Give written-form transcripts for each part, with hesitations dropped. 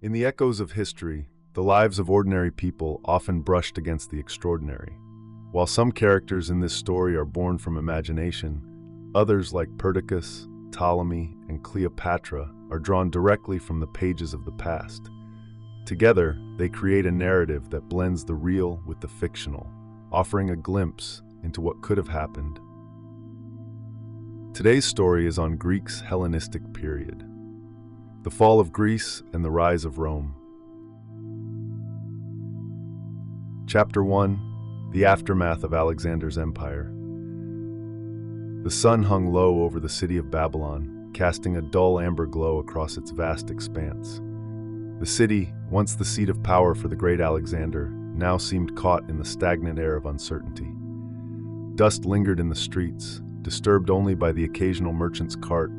In the echoes of history, the lives of ordinary people often brushed against the extraordinary. While some characters in this story are born from imagination, others like Perdiccas, Ptolemy, and Cleopatra are drawn directly from the pages of the past. Together, they create a narrative that blends the real with the fictional, offering a glimpse into what could have happened. Today's story is on Greece's Hellenistic period, the fall of Greece and the rise of Rome. Chapter 1: The Aftermath of Alexander's Empire. The sun hung low over the city of Babylon, casting a dull amber glow across its vast expanse. The city, once the seat of power for the great Alexander, now seemed caught in the stagnant air of uncertainty. Dust lingered in the streets, disturbed only by the occasional merchant's cart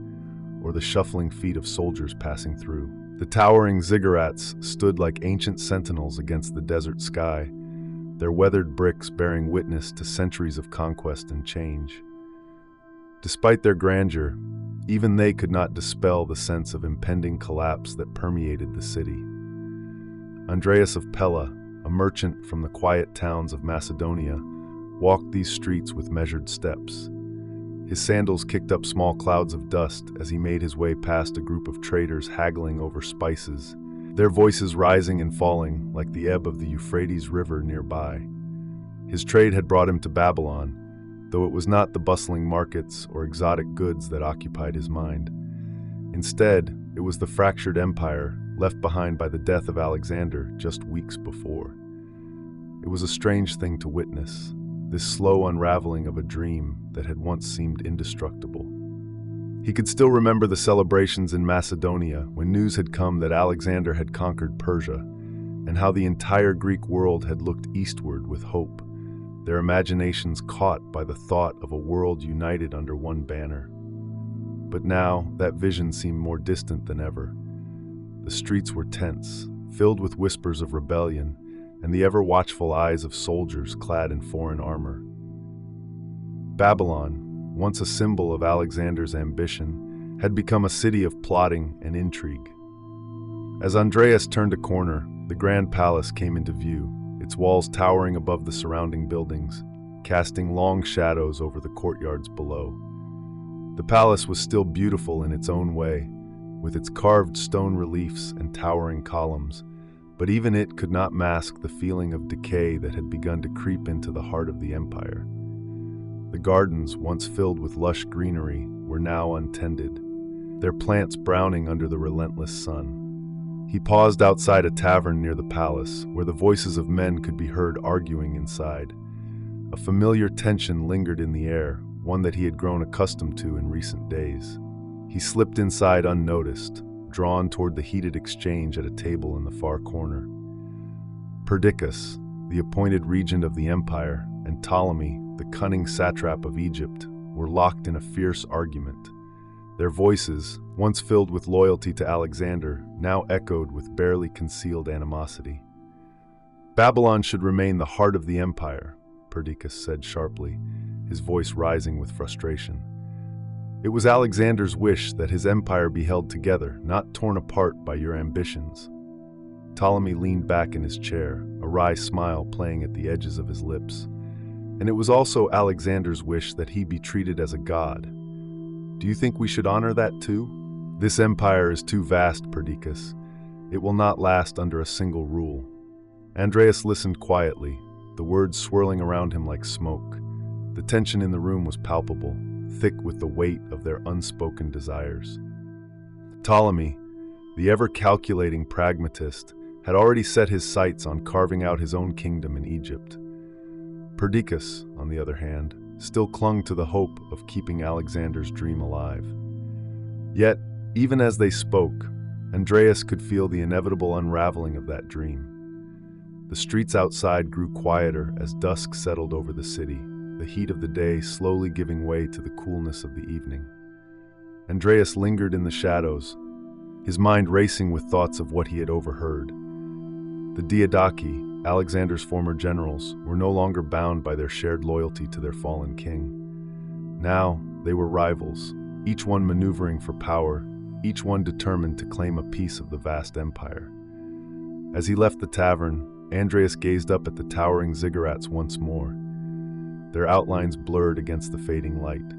or the shuffling feet of soldiers passing through. The towering ziggurats stood like ancient sentinels against the desert sky, their weathered bricks bearing witness to centuries of conquest and change. Despite their grandeur, even they could not dispel the sense of impending collapse that permeated the city. Andreas of Pella, a merchant from the quiet towns of Macedonia, walked these streets with measured steps. His sandals kicked up small clouds of dust as he made his way past a group of traders haggling over spices, their voices rising and falling like the ebb of the Euphrates River nearby. His trade had brought him to Babylon, though it was not the bustling markets or exotic goods that occupied his mind. Instead, it was the fractured empire left behind by the death of Alexander just weeks before. It was a strange thing to witness, this slow unraveling of a dream that had once seemed indestructible. He could still remember the celebrations in Macedonia when news had come that Alexander had conquered Persia, and how the entire Greek world had looked eastward with hope, their imaginations caught by the thought of a world united under one banner. But now, that vision seemed more distant than ever. The streets were tense, filled with whispers of rebellion, and the ever-watchful eyes of soldiers clad in foreign armor. Babylon, once a symbol of Alexander's ambition, had become a city of plotting and intrigue. As Andreas turned a corner, the grand palace came into view, its walls towering above the surrounding buildings, casting long shadows over the courtyards below. The palace was still beautiful in its own way, with its carved stone reliefs and towering columns, but even it could not mask the feeling of decay that had begun to creep into the heart of the empire. The gardens, once filled with lush greenery, were now untended, their plants browning under the relentless sun. He paused outside a tavern near the palace, where the voices of men could be heard arguing inside. A familiar tension lingered in the air, one that he had grown accustomed to in recent days. He slipped inside unnoticed, drawn toward the heated exchange at a table in the far corner. Perdiccas, the appointed regent of the empire, and Ptolemy, the cunning satrap of Egypt, were locked in a fierce argument. Their voices, once filled with loyalty to Alexander, now echoed with barely concealed animosity. Babylon should remain the heart of the empire, Perdiccas said sharply, his voice rising with frustration. It was Alexander's wish that his empire be held together, not torn apart by your ambitions. Ptolemy leaned back in his chair, a wry smile playing at the edges of his lips. And it was also Alexander's wish that he be treated as a god. Do you think we should honor that too? This empire is too vast, Perdiccas. It will not last under a single rule. Andreas listened quietly, the words swirling around him like smoke. The tension in the room was palpable, thick with the weight of their unspoken desires. Ptolemy, the ever-calculating pragmatist, had already set his sights on carving out his own kingdom in Egypt. Perdiccas, on the other hand, still clung to the hope of keeping Alexander's dream alive. Yet, even as they spoke, Andreas could feel the inevitable unraveling of that dream. The streets outside grew quieter as dusk settled over the city, the heat of the day slowly giving way to the coolness of the evening. Andreas lingered in the shadows, his mind racing with thoughts of what he had overheard. The Diadochi, Alexander's former generals, were no longer bound by their shared loyalty to their fallen king. Now, they were rivals, each one maneuvering for power, each one determined to claim a piece of the vast empire. As he left the tavern, Andreas gazed up at the towering ziggurats once more, their outlines blurred against the fading light.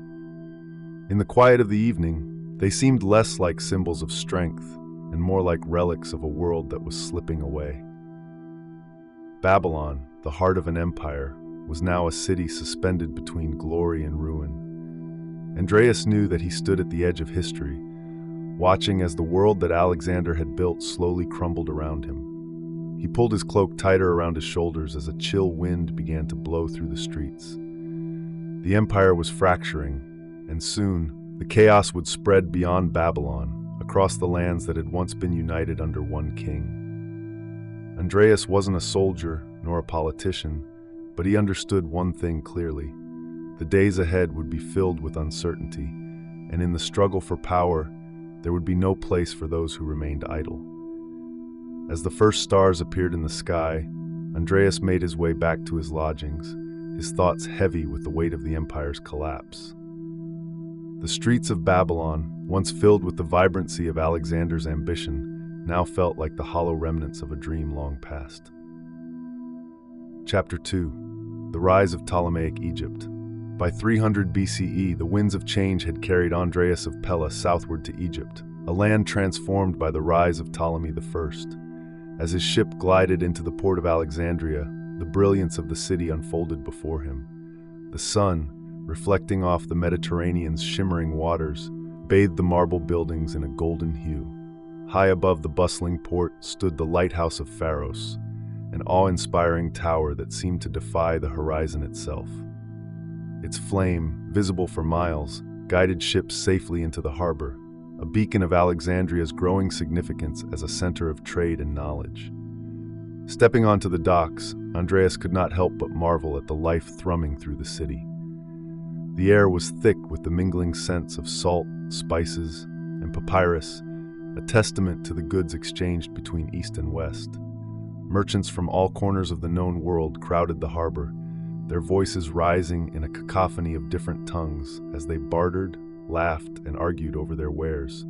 In the quiet of the evening, they seemed less like symbols of strength and more like relics of a world that was slipping away. Babylon, the heart of an empire, was now a city suspended between glory and ruin. Andreas knew that he stood at the edge of history, watching as the world that Alexander had built slowly crumbled around him. He pulled his cloak tighter around his shoulders as a chill wind began to blow through the streets. The empire was fracturing, and soon the chaos would spread beyond Babylon, across the lands that had once been united under one king. Andreas wasn't a soldier nor a politician, but he understood one thing clearly. The days ahead would be filled with uncertainty, and in the struggle for power, there would be no place for those who remained idle. As the first stars appeared in the sky, Andreas made his way back to his lodgings, his thoughts heavy with the weight of the empire's collapse. The streets of Babylon, once filled with the vibrancy of Alexander's ambition, now felt like the hollow remnants of a dream long past. Chapter 2. The Rise of Ptolemaic Egypt. By 300 BCE, the winds of change had carried Andreas of Pella southward to Egypt, a land transformed by the rise of Ptolemy I. As his ship glided into the port of Alexandria, the brilliance of the city unfolded before him. The sun, reflecting off the Mediterranean's shimmering waters, bathed the marble buildings in a golden hue. High above the bustling port stood the lighthouse of Pharos, an awe-inspiring tower that seemed to defy the horizon itself. Its flame, visible for miles, guided ships safely into the harbor, a beacon of Alexandria's growing significance as a center of trade and knowledge. Stepping onto the docks, Andreas could not help but marvel at the life thrumming through the city. The air was thick with the mingling scents of salt, spices, and papyrus, a testament to the goods exchanged between East and West. Merchants from all corners of the known world crowded the harbor, their voices rising in a cacophony of different tongues as they bartered, laughed, and argued over their wares.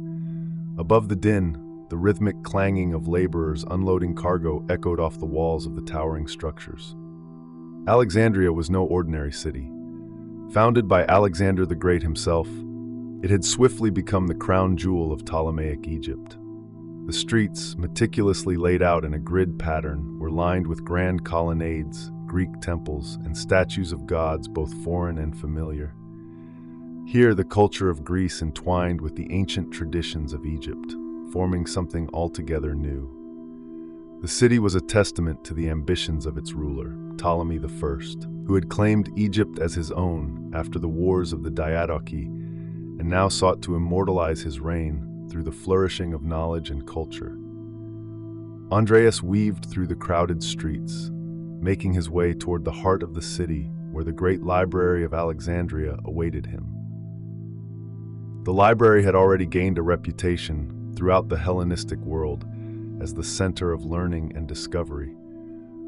Above the din, the rhythmic clanging of laborers unloading cargo echoed off the walls of the towering structures. Alexandria was no ordinary city. Founded by Alexander the Great himself, it had swiftly become the crown jewel of Ptolemaic Egypt. The streets, meticulously laid out in a grid pattern, were lined with grand colonnades, Greek temples, and statues of gods both foreign and familiar. Here, the culture of Greece entwined with the ancient traditions of Egypt, forming something altogether new. The city was a testament to the ambitions of its ruler, Ptolemy I, who had claimed Egypt as his own after the wars of the Diadochi, and now sought to immortalize his reign through the flourishing of knowledge and culture. Andreas weaved through the crowded streets, making his way toward the heart of the city where the great library of Alexandria awaited him. The library had already gained a reputation throughout the Hellenistic world as the center of learning and discovery,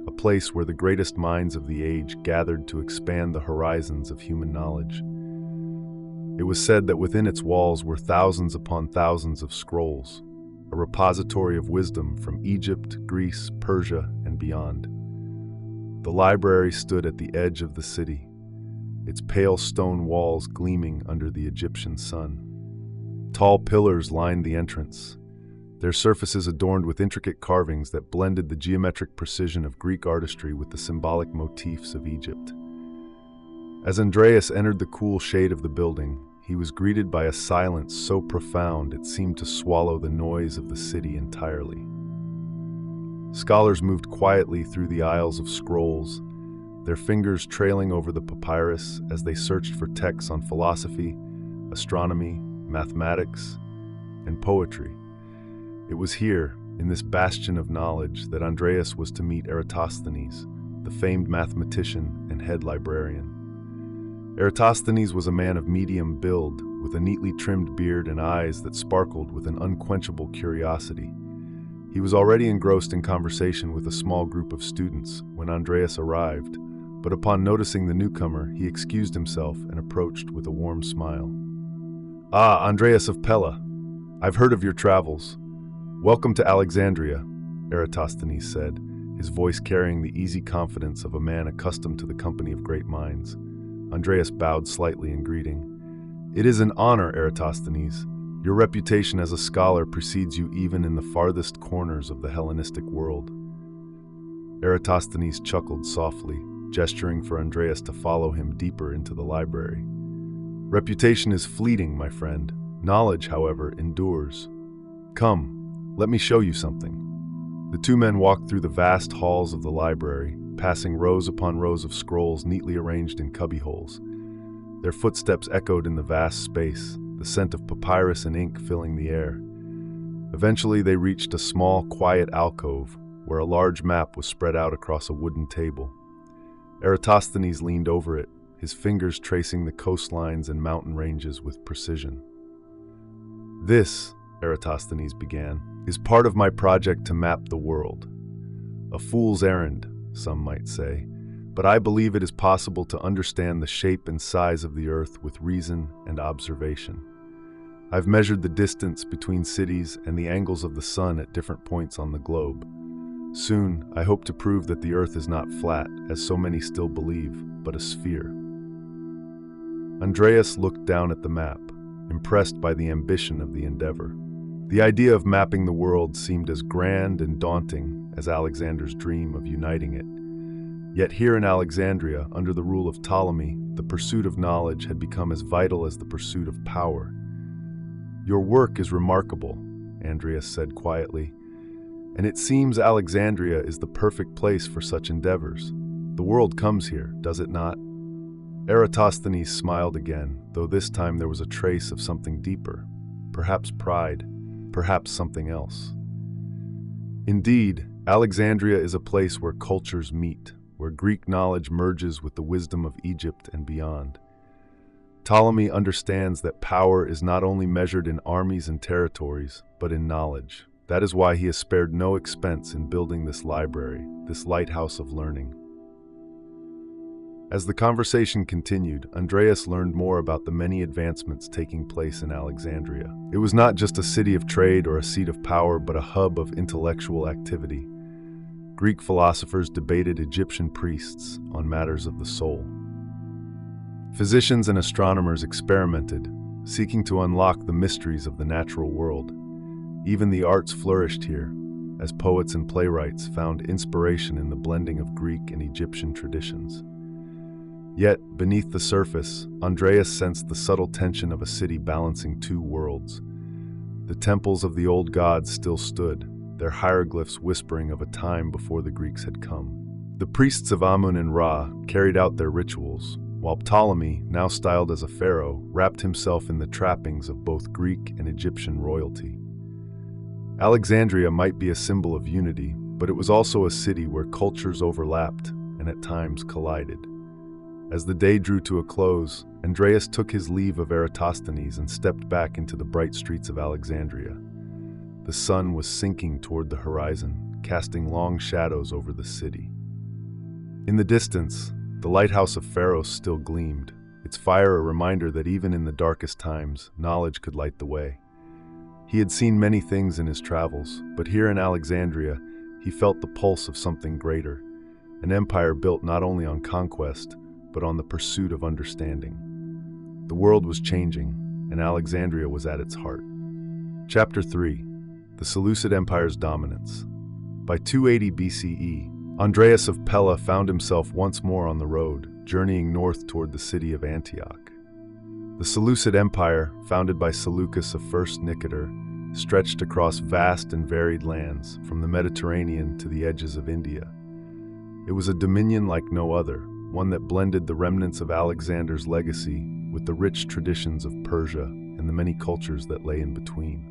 a place where the greatest minds of the age gathered to expand the horizons of human knowledge. It was said that within its walls were thousands upon thousands of scrolls, a repository of wisdom from Egypt, Greece, Persia, and beyond. The library stood at the edge of the city, its pale stone walls gleaming under the Egyptian sun. Tall pillars lined the entrance, their surfaces adorned with intricate carvings that blended the geometric precision of Greek artistry with the symbolic motifs of Egypt. As Andreas entered the cool shade of the building, he was greeted by a silence so profound it seemed to swallow the noise of the city entirely. Scholars moved quietly through the aisles of scrolls, their fingers trailing over the papyrus as they searched for texts on philosophy, astronomy, mathematics, and poetry. It was here, in this bastion of knowledge, that Andreas was to meet Eratosthenes, the famed mathematician and head librarian. Eratosthenes was a man of medium build, with a neatly trimmed beard and eyes that sparkled with an unquenchable curiosity. He was already engrossed in conversation with a small group of students when Andreas arrived, but upon noticing the newcomer, he excused himself and approached with a warm smile. "Ah, Andreas of Pella, I've heard of your travels. Welcome to Alexandria. Eratosthenes said, his voice carrying the easy confidence of a man accustomed to the company of great minds. Andreas bowed slightly in greeting. "It is an honor, Eratosthenes. Your reputation as a scholar precedes you even in the farthest corners of the Hellenistic world." Eratosthenes chuckled softly, gesturing for Andreas to follow him deeper into the library. "Reputation is fleeting, my friend. Knowledge, however, endures. Come, let me show you something." The two men walked through the vast halls of the library, passing rows upon rows of scrolls neatly arranged in cubbyholes. Their footsteps echoed in the vast space, the scent of papyrus and ink filling the air. Eventually, they reached a small, quiet alcove, where a large map was spread out across a wooden table. Eratosthenes leaned over it, his fingers tracing the coastlines and mountain ranges with precision. "This," Eratosthenes began, "is part of my project to map the world. A fool's errand, some might say, but I believe it is possible to understand the shape and size of the Earth with reason and observation. I've measured the distance between cities and the angles of the sun at different points on the globe. Soon, I hope to prove that the Earth is not flat, as so many still believe, but a sphere." Andreas looked down at the map, impressed by the ambition of the endeavor. The idea of mapping the world seemed as grand and daunting as Alexander's dream of uniting it. Yet here in Alexandria, under the rule of Ptolemy, the pursuit of knowledge had become as vital as the pursuit of power. "Your work is remarkable," Andreas said quietly, "and it seems Alexandria is the perfect place for such endeavors. The world comes here, does it not?" Eratosthenes smiled again, though this time there was a trace of something deeper, perhaps pride, perhaps something else. "Indeed, Alexandria is a place where cultures meet, where Greek knowledge merges with the wisdom of Egypt and beyond. Ptolemy understands that power is not only measured in armies and territories, but in knowledge. That is why he has spared no expense in building this library, this lighthouse of learning." As the conversation continued, Andreas learned more about the many advancements taking place in Alexandria. It was not just a city of trade or a seat of power, but a hub of intellectual activity. Greek philosophers debated Egyptian priests on matters of the soul. Physicians and astronomers experimented, seeking to unlock the mysteries of the natural world. Even the arts flourished here, as poets and playwrights found inspiration in the blending of Greek and Egyptian traditions. Yet, beneath the surface, Andreas sensed the subtle tension of a city balancing two worlds. The temples of the old gods still stood, their hieroglyphs whispering of a time before the Greeks had come. The priests of Amun and Ra carried out their rituals, while Ptolemy, now styled as a pharaoh, wrapped himself in the trappings of both Greek and Egyptian royalty. Alexandria might be a symbol of unity, but it was also a city where cultures overlapped and at times collided. As the day drew to a close, Andreas took his leave of Eratosthenes and stepped back into the bright streets of Alexandria. The sun was sinking toward the horizon, casting long shadows over the city. In the distance, the lighthouse of Pharos still gleamed, its fire a reminder that even in the darkest times, knowledge could light the way. He had seen many things in his travels, but here in Alexandria, he felt the pulse of something greater, an empire built not only on conquest, but on the pursuit of understanding. The world was changing, and Alexandria was at its heart. Chapter 3. The Seleucid Empire's Dominance. By 280 BCE, Andreas of Pella found himself once more on the road, journeying north toward the city of Antioch. The Seleucid Empire, founded by Seleucus of First Nicator, stretched across vast and varied lands, from the Mediterranean to the edges of India. It was a dominion like no other, one that blended the remnants of Alexander's legacy with the rich traditions of Persia and the many cultures that lay in between.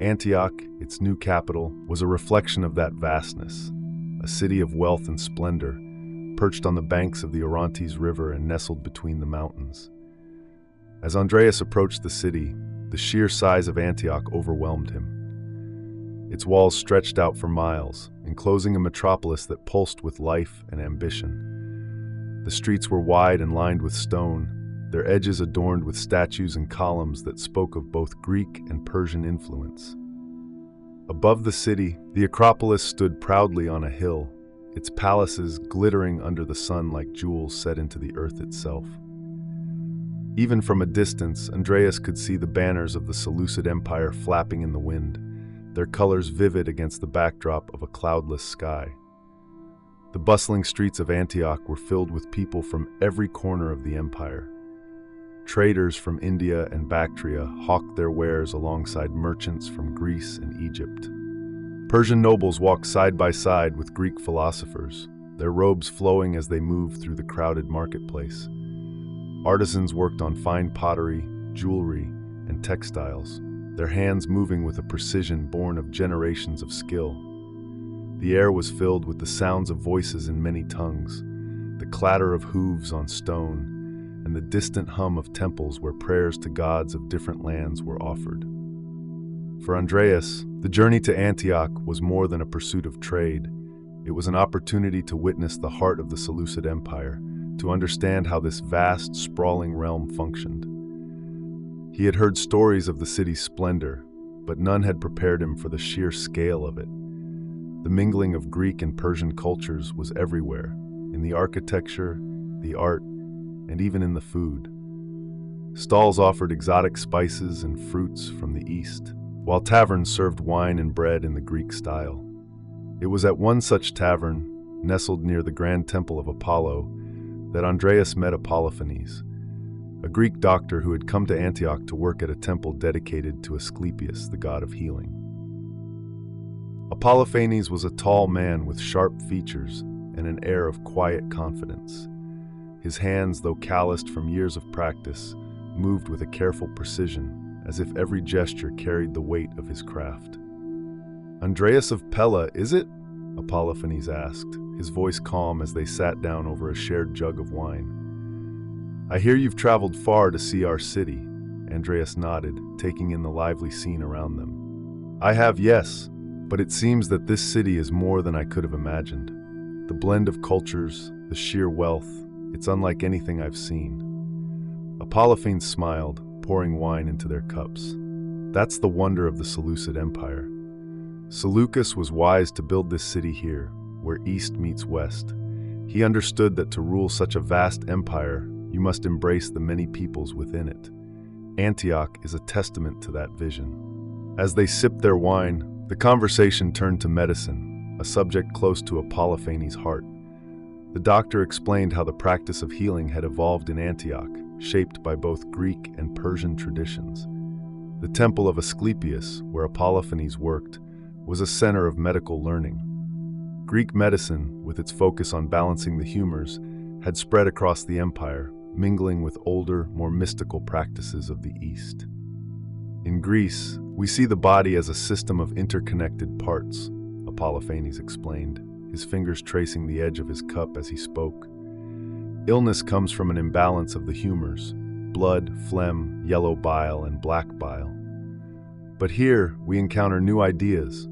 Antioch, its new capital, was a reflection of that vastness, a city of wealth and splendor, perched on the banks of the Orontes River and nestled between the mountains. As Andreas approached the city, the sheer size of Antioch overwhelmed him. Its walls stretched out for miles, enclosing a metropolis that pulsed with life and ambition. The streets were wide and lined with stone, their edges adorned with statues and columns that spoke of both Greek and Persian influence. Above the city, the Acropolis stood proudly on a hill, its palaces glittering under the sun like jewels set into the earth itself. Even from a distance, Andreas could see the banners of the Seleucid Empire flapping in the wind, their colors vivid against the backdrop of a cloudless sky. The bustling streets of Antioch were filled with people from every corner of the empire. Traders from India and Bactria hawked their wares alongside merchants from Greece and Egypt. Persian nobles walked side by side with Greek philosophers, their robes flowing as they moved through the crowded marketplace. Artisans worked on fine pottery, jewelry, and textiles, their hands moving with a precision born of generations of skill. The air was filled with the sounds of voices in many tongues, the clatter of hooves on stone, and the distant hum of temples where prayers to gods of different lands were offered. For Andreas, the journey to Antioch was more than a pursuit of trade. It was an opportunity to witness the heart of the Seleucid Empire, to understand how this vast, sprawling realm functioned. He had heard stories of the city's splendor, but none had prepared him for the sheer scale of it. The mingling of Greek and Persian cultures was everywhere, in the architecture, the art, and even in the food. Stalls offered exotic spices and fruits from the east, while taverns served wine and bread in the Greek style. It was at one such tavern, nestled near the grand temple of Apollo, that Andreas met Apollophanes, a Greek doctor who had come to Antioch to work at a temple dedicated to Asclepius, the god of healing. Apollophanes was a tall man with sharp features and an air of quiet confidence. His hands, though calloused from years of practice, moved with a careful precision, as if every gesture carried the weight of his craft. "Andreas of Pella, is it?" Apollophanes asked, his voice calm as they sat down over a shared jug of wine. "I hear you've traveled far to see our city." Andreas nodded, taking in the lively scene around them. "I have, yes, but it seems that this city is more than I could have imagined. The blend of cultures, the sheer wealth, it's unlike anything I've seen." Apollophanes smiled, pouring wine into their cups. "That's the wonder of the Seleucid Empire. Seleucus was wise to build this city here, where east meets west. He understood that to rule such a vast empire, you must embrace the many peoples within it. Antioch is a testament to that vision." As they sipped their wine, the conversation turned to medicine, a subject close to Apollophanes' heart. The doctor explained how the practice of healing had evolved in Antioch, shaped by both Greek and Persian traditions. The temple of Asclepius, where Apollophanes worked, was a center of medical learning. Greek medicine, with its focus on balancing the humors, had spread across the empire, mingling with older, more mystical practices of the East. In Greece, we see the body as a system of interconnected parts, Apollophanes explained, his fingers tracing the edge of his cup as he spoke. Illness comes from an imbalance of the humors: blood, phlegm, yellow bile, and black bile. But here, we encounter new ideas.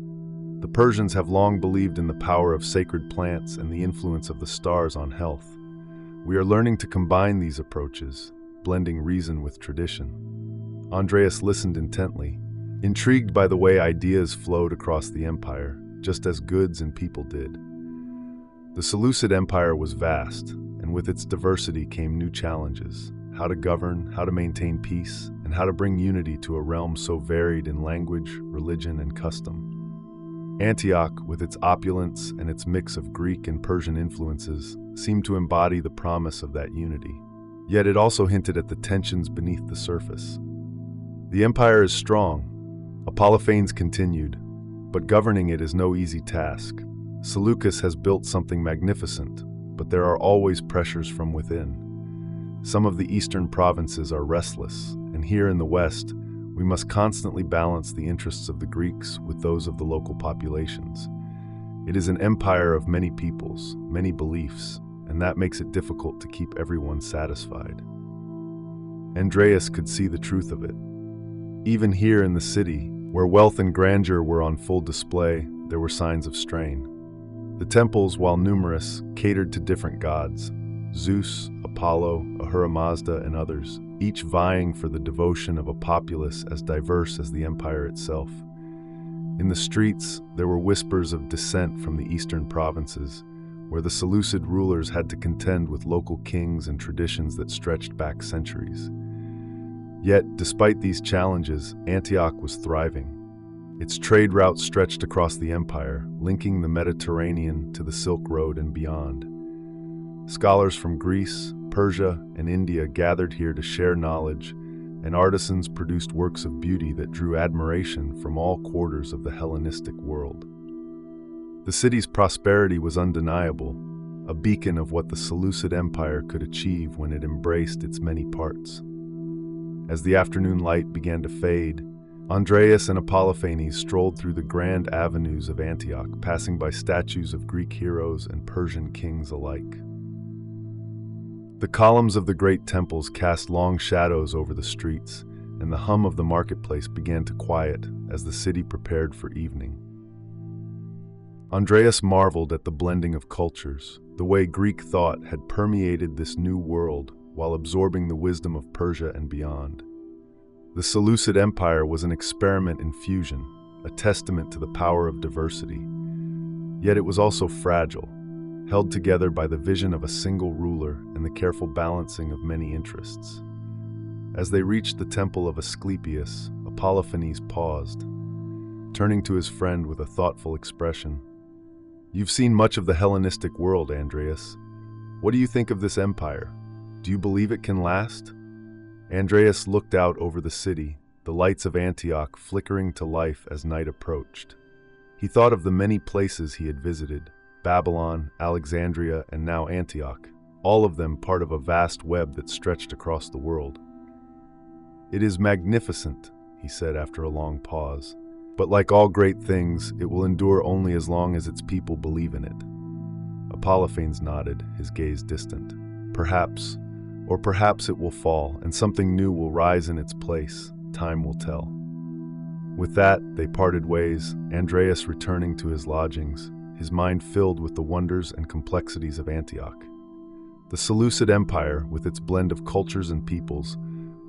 The Persians have long believed in the power of sacred plants and the influence of the stars on health. We are learning to combine these approaches, blending reason with tradition. Andreas listened intently, intrigued by the way ideas flowed across the empire, just as goods and people did. The Seleucid Empire was vast, and with its diversity came new challenges: how to govern, how to maintain peace, and how to bring unity to a realm so varied in language, religion, and custom. Antioch, with its opulence and its mix of Greek and Persian influences, seemed to embody the promise of that unity. Yet it also hinted at the tensions beneath the surface. "The empire is strong," Apollophanes continued, "but governing it is no easy task. Seleucus has built something magnificent, but there are always pressures from within. Some of the eastern provinces are restless, and here in the west, we must constantly balance the interests of the Greeks with those of the local populations. It is an empire of many peoples, many beliefs, and that makes it difficult to keep everyone satisfied." Andreas could see the truth of it. Even here in the city, where wealth and grandeur were on full display, there were signs of strain. The temples, while numerous, catered to different gods: Zeus, Apollo, Ahura Mazda, and others, each vying for the devotion of a populace as diverse as the empire itself. In the streets, there were whispers of dissent from the eastern provinces, where the Seleucid rulers had to contend with local kings and traditions that stretched back centuries. Yet, despite these challenges, Antioch was thriving. Its trade routes stretched across the empire, linking the Mediterranean to the Silk Road and beyond. Scholars from Greece, Persia, and India gathered here to share knowledge, and artisans produced works of beauty that drew admiration from all quarters of the Hellenistic world. The city's prosperity was undeniable, a beacon of what the Seleucid Empire could achieve when it embraced its many parts. As the afternoon light began to fade, Andreas and Epiphanes strolled through the grand avenues of Antioch, passing by statues of Greek heroes and Persian kings alike. The columns of the great temples cast long shadows over the streets, and the hum of the marketplace began to quiet as the city prepared for evening. Andreas marveled at the blending of cultures, the way Greek thought had permeated this new world while absorbing the wisdom of Persia and beyond. The Seleucid Empire was an experiment in fusion, a testament to the power of diversity. Yet it was also fragile, held together by the vision of a single ruler and the careful balancing of many interests. As they reached the temple of Asclepius, Epiphanes paused, turning to his friend with a thoughtful expression. "You've seen much of the Hellenistic world, Andreas. What do you think of this empire? Do you believe it can last?" Andreas looked out over the city, the lights of Antioch flickering to life as night approached. He thought of the many places he had visited, Babylon, Alexandria, and now Antioch, all of them part of a vast web that stretched across the world. "It is magnificent," he said after a long pause, "but like all great things, it will endure only as long as its people believe in it." Epiphanes nodded, his gaze distant. "Perhaps, or perhaps it will fall, and something new will rise in its place. Time will tell." With that, they parted ways, Andreas returning to his lodgings, his mind filled with the wonders and complexities of Antioch. The Seleucid Empire, with its blend of cultures and peoples,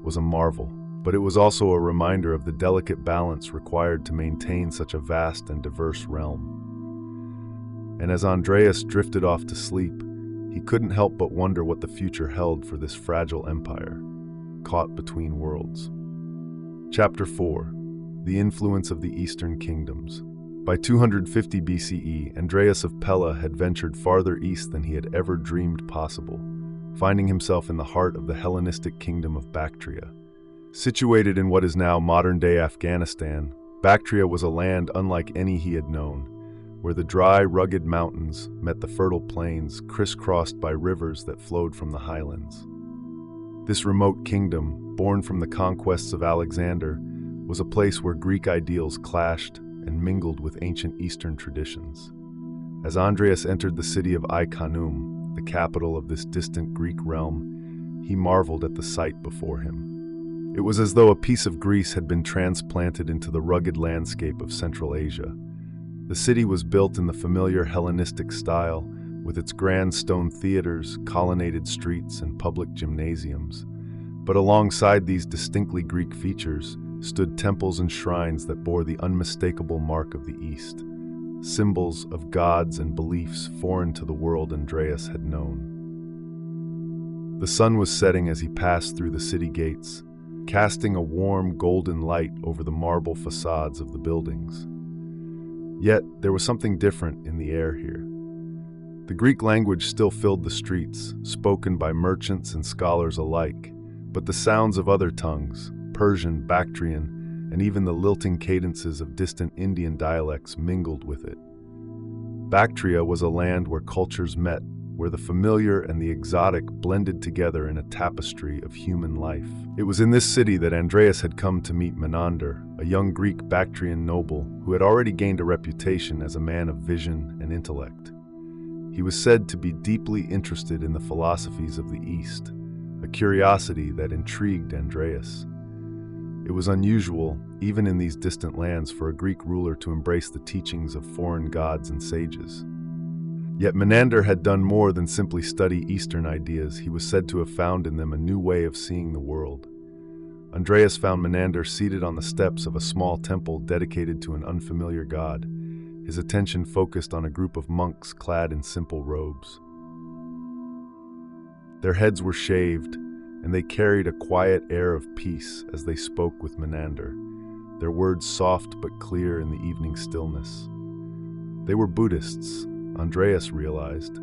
was a marvel, but it was also a reminder of the delicate balance required to maintain such a vast and diverse realm. And as Andreas drifted off to sleep, he couldn't help but wonder what the future held for this fragile empire, caught between worlds. Chapter 4. The Influence of the Eastern Kingdoms. By 250 BCE, Andreas of Pella had ventured farther east than he had ever dreamed possible, finding himself in the heart of the Hellenistic kingdom of Bactria. Situated in what is now modern-day Afghanistan, Bactria was a land unlike any he had known, where the dry, rugged mountains met the fertile plains crisscrossed by rivers that flowed from the highlands. This remote kingdom, born from the conquests of Alexander, was a place where Greek ideals clashed and mingled with ancient Eastern traditions. As Andreas entered the city of Ai-Khanoum, the capital of this distant Greek realm, he marveled at the sight before him. It was as though a piece of Greece had been transplanted into the rugged landscape of Central Asia. The city was built in the familiar Hellenistic style, with its grand stone theaters, colonnaded streets, and public gymnasiums. But alongside these distinctly Greek features stood temples and shrines that bore the unmistakable mark of the East, symbols of gods and beliefs foreign to the world Andreas had known. The sun was setting as he passed through the city gates, casting a warm golden light over the marble facades of the buildings. Yet there was something different in the air here. The Greek language still filled the streets, spoken by merchants and scholars alike, but the sounds of other tongues, Persian, Bactrian, and even the lilting cadences of distant Indian dialects mingled with it. Bactria was a land where cultures met, where the familiar and the exotic blended together in a tapestry of human life. It was in this city that Andreas had come to meet Menander, a young Greek Bactrian noble who had already gained a reputation as a man of vision and intellect. He was said to be deeply interested in the philosophies of the East, a curiosity that intrigued Andreas. It was unusual, even in these distant lands, for a Greek ruler to embrace the teachings of foreign gods and sages. Yet Menander had done more than simply study Eastern ideas. He was said to have found in them a new way of seeing the world. Andreas found Menander seated on the steps of a small temple dedicated to an unfamiliar god, his attention focused on a group of monks clad in simple robes. Their heads were shaved, and they carried a quiet air of peace as they spoke with Menander, their words soft but clear in the evening stillness. They were Buddhists, Andreas realized,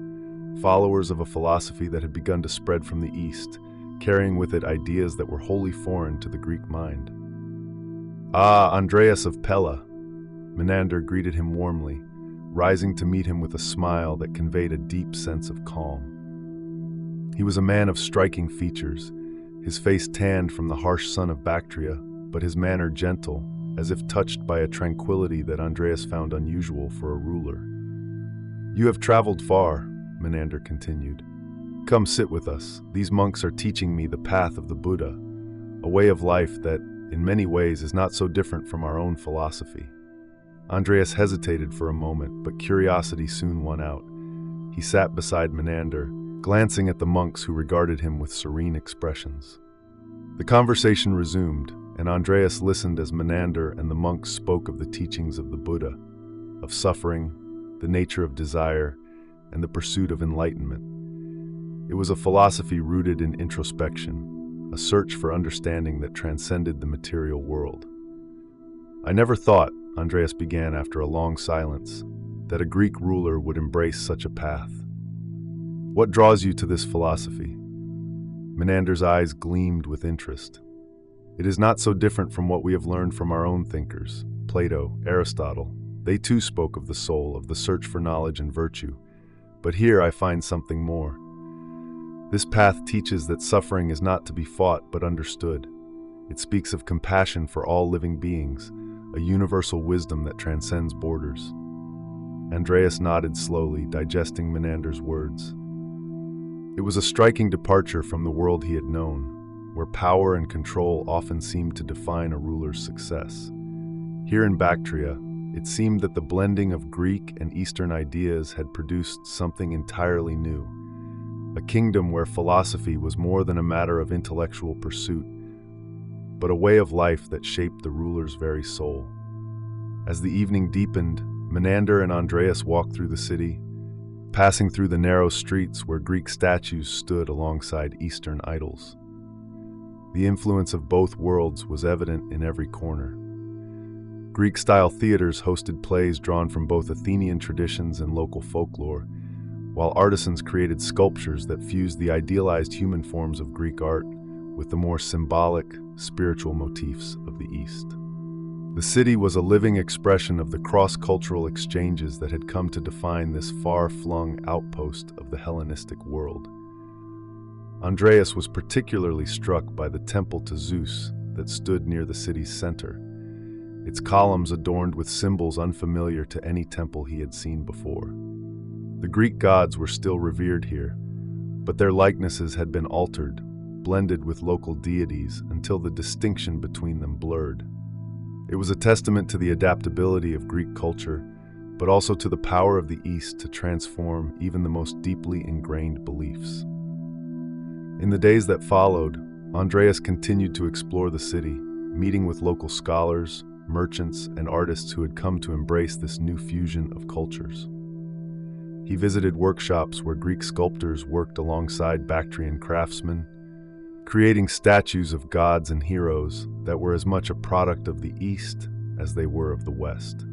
followers of a philosophy that had begun to spread from the East, carrying with it ideas that were wholly foreign to the Greek mind. "Ah, Andreas of Pella," Menander greeted him warmly, rising to meet him with a smile that conveyed a deep sense of calm. He was a man of striking features, his face tanned from the harsh sun of Bactria, but his manner gentle, as if touched by a tranquility that Andreas found unusual for a ruler. "You have traveled far," Menander continued. "Come sit with us. These monks are teaching me the path of the Buddha, a way of life that, in many ways, is not so different from our own philosophy." Andreas hesitated for a moment, but curiosity soon won out. He sat beside Menander, glancing at the monks who regarded him with serene expressions. The conversation resumed, and Andreas listened as Menander and the monks spoke of the teachings of the Buddha, of suffering, the nature of desire, and the pursuit of enlightenment. It was a philosophy rooted in introspection, a search for understanding that transcended the material world. "I never thought," Andreas began after a long silence, "that a Greek ruler would embrace such a path. What draws you to this philosophy?" Menander's eyes gleamed with interest. "It is not so different from what we have learned from our own thinkers, Plato, Aristotle. They too spoke of the soul, of the search for knowledge and virtue. But here I find something more. This path teaches that suffering is not to be fought but understood. It speaks of compassion for all living beings, a universal wisdom that transcends borders." Andreas nodded slowly, digesting Menander's words. It was a striking departure from the world he had known, where power and control often seemed to define a ruler's success. Here in Bactria, it seemed that the blending of Greek and Eastern ideas had produced something entirely new, a kingdom where philosophy was more than a matter of intellectual pursuit, but a way of life that shaped the ruler's very soul. As the evening deepened, Menander and Andreas walked through the city, passing through the narrow streets where Greek statues stood alongside Eastern idols. The influence of both worlds was evident in every corner. Greek-style theaters hosted plays drawn from both Athenian traditions and local folklore, while artisans created sculptures that fused the idealized human forms of Greek art with the more symbolic, spiritual motifs of the East. The city was a living expression of the cross-cultural exchanges that had come to define this far-flung outpost of the Hellenistic world. Andreas was particularly struck by the temple to Zeus that stood near the city's center, its columns adorned with symbols unfamiliar to any temple he had seen before. The Greek gods were still revered here, but their likenesses had been altered, blended with local deities until the distinction between them blurred. It was a testament to the adaptability of Greek culture, but also to the power of the East to transform even the most deeply ingrained beliefs. In the days that followed, Andreas continued to explore the city, meeting with local scholars, merchants, and artists who had come to embrace this new fusion of cultures. He visited workshops where Greek sculptors worked alongside Bactrian craftsmen, creating statues of gods and heroes that were as much a product of the East as they were of the West.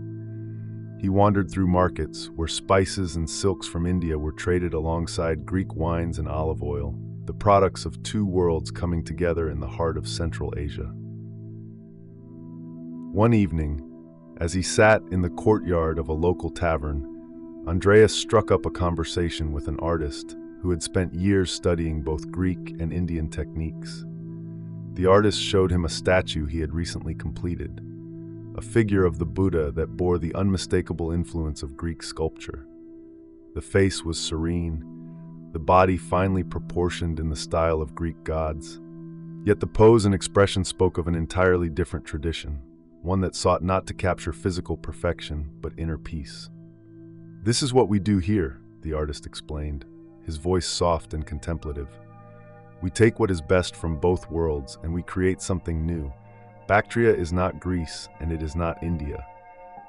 He wandered through markets where spices and silks from India were traded alongside Greek wines and olive oil, the products of two worlds coming together in the heart of Central Asia. One evening, as he sat in the courtyard of a local tavern, Andreas struck up a conversation with an artist who had spent years studying both Greek and Indian techniques. The artist showed him a statue he had recently completed, a figure of the Buddha that bore the unmistakable influence of Greek sculpture. The face was serene, the body finely proportioned in the style of Greek gods. Yet the pose and expression spoke of an entirely different tradition, one that sought not to capture physical perfection, but inner peace. "This is what we do here," the artist explained, his voice soft and contemplative. We take what is best from both worlds and we create something new. Bactria is not Greece and it is not India.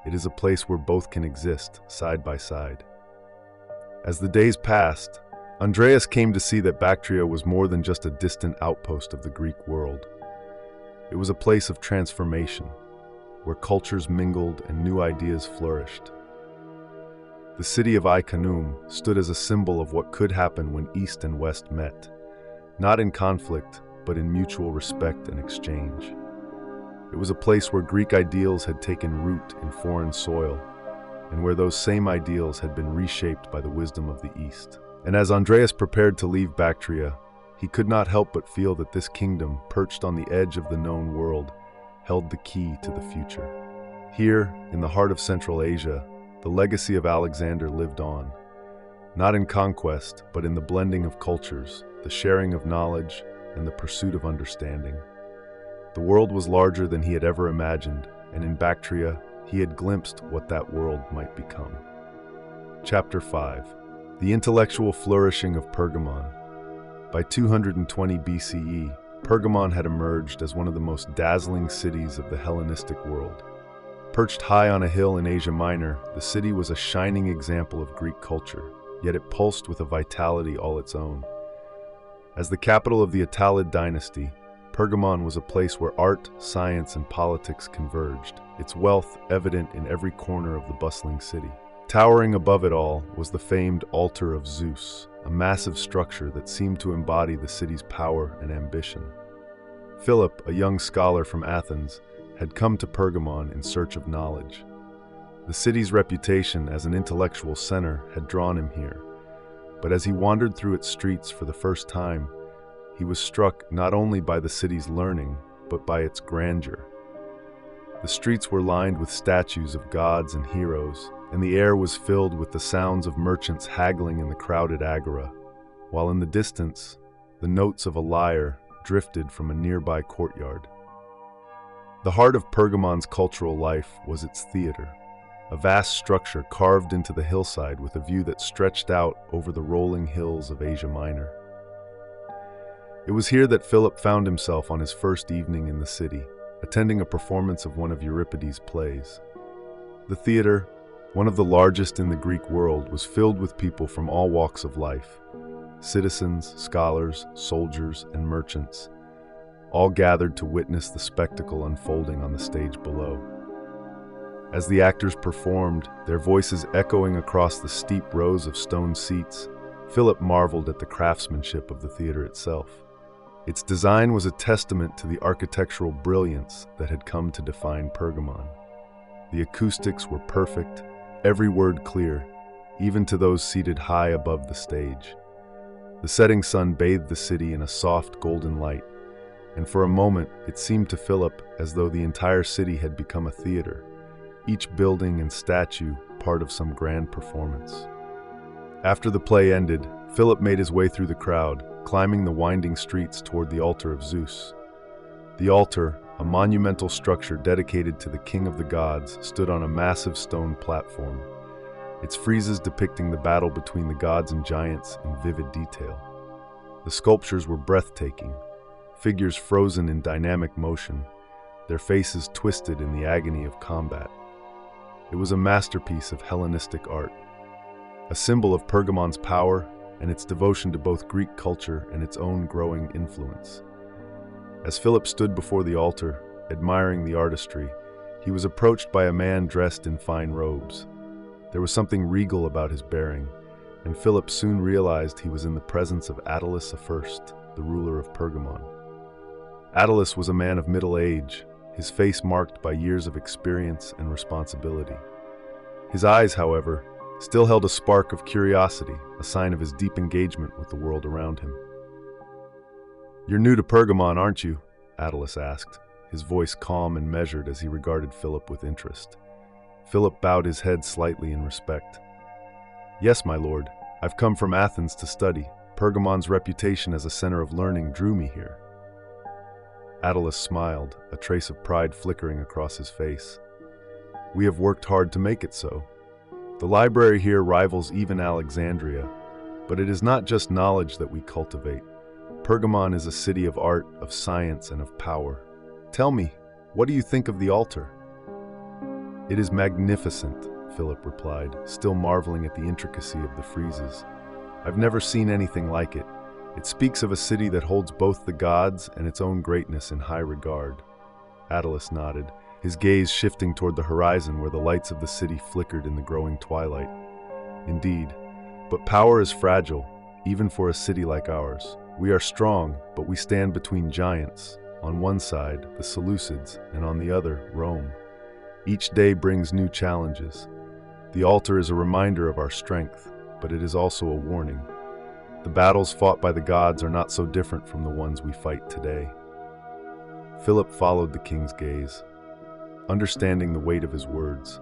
It is a place where both can exist, side by side. As the days passed, Andreas came to see that Bactria was more than just a distant outpost of the Greek world. It was a place of transformation, where cultures mingled and new ideas flourished. The city of Ai-Khanoum stood as a symbol of what could happen when East and West met, not in conflict, but in mutual respect and exchange. It was a place where Greek ideals had taken root in foreign soil, and where those same ideals had been reshaped by the wisdom of the East. And as Andreas prepared to leave Bactria, he could not help but feel that this kingdom, perched on the edge of the known world, held the key to the future. Here, in the heart of Central Asia, the legacy of Alexander lived on, not in conquest, but in the blending of cultures, the sharing of knowledge, and the pursuit of understanding. The world was larger than he had ever imagined, and in Bactria, he had glimpsed what that world might become. Chapter 5. The Intellectual Flourishing of Pergamon. By 220 BCE, Pergamon had emerged as one of the most dazzling cities of the Hellenistic world. Perched high on a hill in Asia Minor, the city was a shining example of Greek culture, yet it pulsed with a vitality all its own. As the capital of the Attalid dynasty, Pergamon was a place where art, science, and politics converged, its wealth evident in every corner of the bustling city. Towering above it all was the famed altar of Zeus, a massive structure that seemed to embody the city's power and ambition. Philip, a young scholar from Athens, had come to Pergamon in search of knowledge. The city's reputation as an intellectual center had drawn him here, but as he wandered through its streets for the first time, he was struck not only by the city's learning, but by its grandeur. The streets were lined with statues of gods and heroes, and the air was filled with the sounds of merchants haggling in the crowded agora, while in the distance, the notes of a lyre drifted from a nearby courtyard. The heart of Pergamon's cultural life was its theater, a vast structure carved into the hillside with a view that stretched out over the rolling hills of Asia Minor. It was here that Philip found himself on his first evening in the city, attending a performance of one of Euripides' plays. The theater, one of the largest in the Greek world, was filled with people from all walks of life: citizens, scholars, soldiers, and merchants, all gathered to witness the spectacle unfolding on the stage below. As the actors performed, their voices echoing across the steep rows of stone seats, Philip marveled at the craftsmanship of the theater itself. Its design was a testament to the architectural brilliance that had come to define Pergamon. The acoustics were perfect, every word clear, even to those seated high above the stage. The setting sun bathed the city in a soft golden light, and for a moment it seemed to Philip as though the entire city had become a theater, each building and statue part of some grand performance. After the play ended, Philip made his way through the crowd, climbing the winding streets toward the altar of Zeus. The altar, a monumental structure dedicated to the king of the gods, stood on a massive stone platform, its friezes depicting the battle between the gods and giants in vivid detail. The sculptures were breathtaking, figures frozen in dynamic motion, their faces twisted in the agony of combat. It was a masterpiece of Hellenistic art, a symbol of Pergamon's power and its devotion to both Greek culture and its own growing influence. As Philip stood before the altar, admiring the artistry, he was approached by a man dressed in fine robes. There was something regal about his bearing, and Philip soon realized he was in the presence of Attalus I, the ruler of Pergamon. Attalus was a man of middle age, his face marked by years of experience and responsibility. His eyes, however, still held a spark of curiosity, a sign of his deep engagement with the world around him. "You're new to Pergamon, aren't you?" Attalus asked, his voice calm and measured as he regarded Philip with interest. Philip bowed his head slightly in respect. "Yes, my lord. I've come from Athens to study. Pergamon's reputation as a center of learning drew me here." Attalus smiled, a trace of pride flickering across his face. "We have worked hard to make it so. The library here rivals even Alexandria, but it is not just knowledge that we cultivate. Pergamon is a city of art, of science, and of power. Tell me, what do you think of the altar? It is magnificent, Philip replied, still marveling at the intricacy of the friezes. I've never seen anything like it. It speaks of a city that holds both the gods and its own greatness in high regard. Attalus nodded, his gaze shifting toward the horizon where the lights of the city flickered in the growing twilight. Indeed, but power is fragile, even for a city like ours. We are strong, but we stand between giants. On one side, the Seleucids, and on the other, Rome. Each day brings new challenges. The altar is a reminder of our strength, but it is also a warning. The battles fought by the gods are not so different from the ones we fight today. Philip followed the king's gaze, understanding the weight of his words.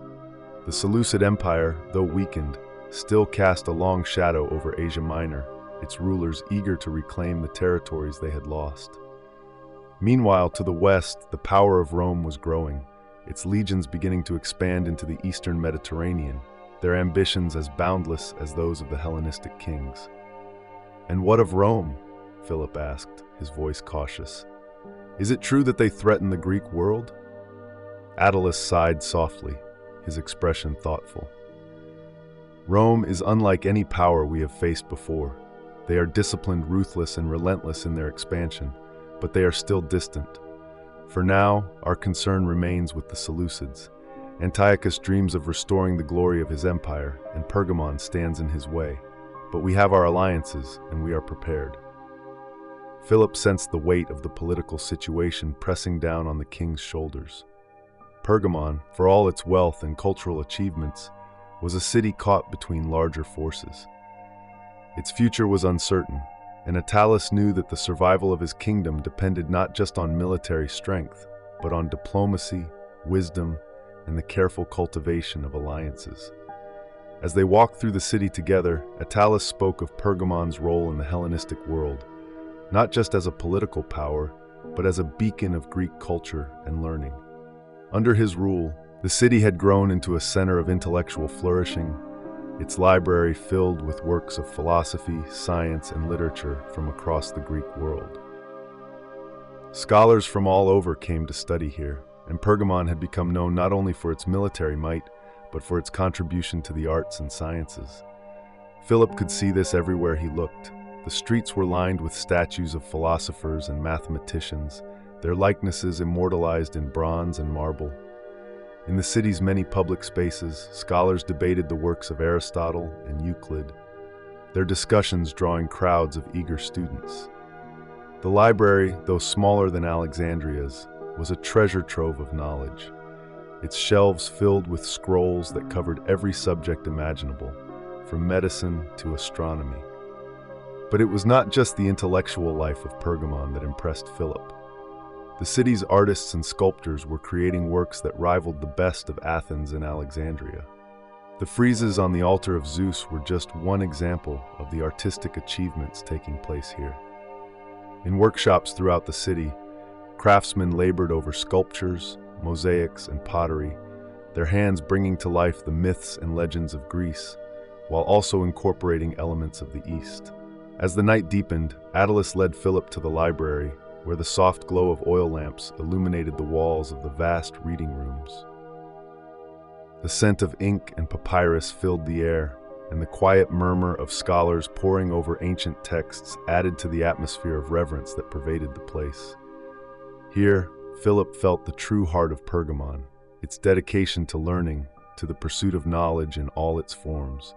The Seleucid Empire, though weakened, still cast a long shadow over Asia Minor, its rulers eager to reclaim the territories they had lost. Meanwhile, to the west, the power of Rome was growing, its legions beginning to expand into the eastern Mediterranean, their ambitions as boundless as those of the Hellenistic kings. "And what of Rome?" Philip asked, his voice cautious. "Is it true that they threaten the Greek world?" Attalus sighed softly, his expression thoughtful. "Rome is unlike any power we have faced before. They are disciplined, ruthless, and relentless in their expansion, but they are still distant. For now, our concern remains with the Seleucids. Antiochus dreams of restoring the glory of his empire, and Pergamon stands in his way. But we have our alliances, and we are prepared." Philip sensed the weight of the political situation pressing down on the king's shoulders. Pergamon, for all its wealth and cultural achievements, was a city caught between larger forces. Its future was uncertain, and Attalus knew that the survival of his kingdom depended not just on military strength, but on diplomacy, wisdom, and the careful cultivation of alliances. As they walked through the city together, Attalus spoke of Pergamon's role in the Hellenistic world, not just as a political power, but as a beacon of Greek culture and learning. Under his rule, the city had grown into a center of intellectual flourishing, its library filled with works of philosophy, science, and literature from across the Greek world. Scholars from all over came to study here, and Pergamon had become known not only for its military might, but for its contribution to the arts and sciences. Philip could see this everywhere he looked. The streets were lined with statues of philosophers and mathematicians, their likenesses immortalized in bronze and marble. In the city's many public spaces, scholars debated the works of Aristotle and Euclid, their discussions drawing crowds of eager students. The library, though smaller than Alexandria's, was a treasure trove of knowledge, its shelves filled with scrolls that covered every subject imaginable, from medicine to astronomy. But it was not just the intellectual life of Pergamon that impressed Philip. The city's artists and sculptors were creating works that rivaled the best of Athens and Alexandria. The friezes on the altar of Zeus were just one example of the artistic achievements taking place here. In workshops throughout the city, craftsmen labored over sculptures, mosaics, and pottery, their hands bringing to life the myths and legends of Greece, while also incorporating elements of the East. As the night deepened, Attalus led Philip to the library, where the soft glow of oil lamps illuminated the walls of the vast reading rooms. The scent of ink and papyrus filled the air, and the quiet murmur of scholars poring over ancient texts added to the atmosphere of reverence that pervaded the place. Here, Philip felt the true heart of Pergamon, its dedication to learning, to the pursuit of knowledge in all its forms.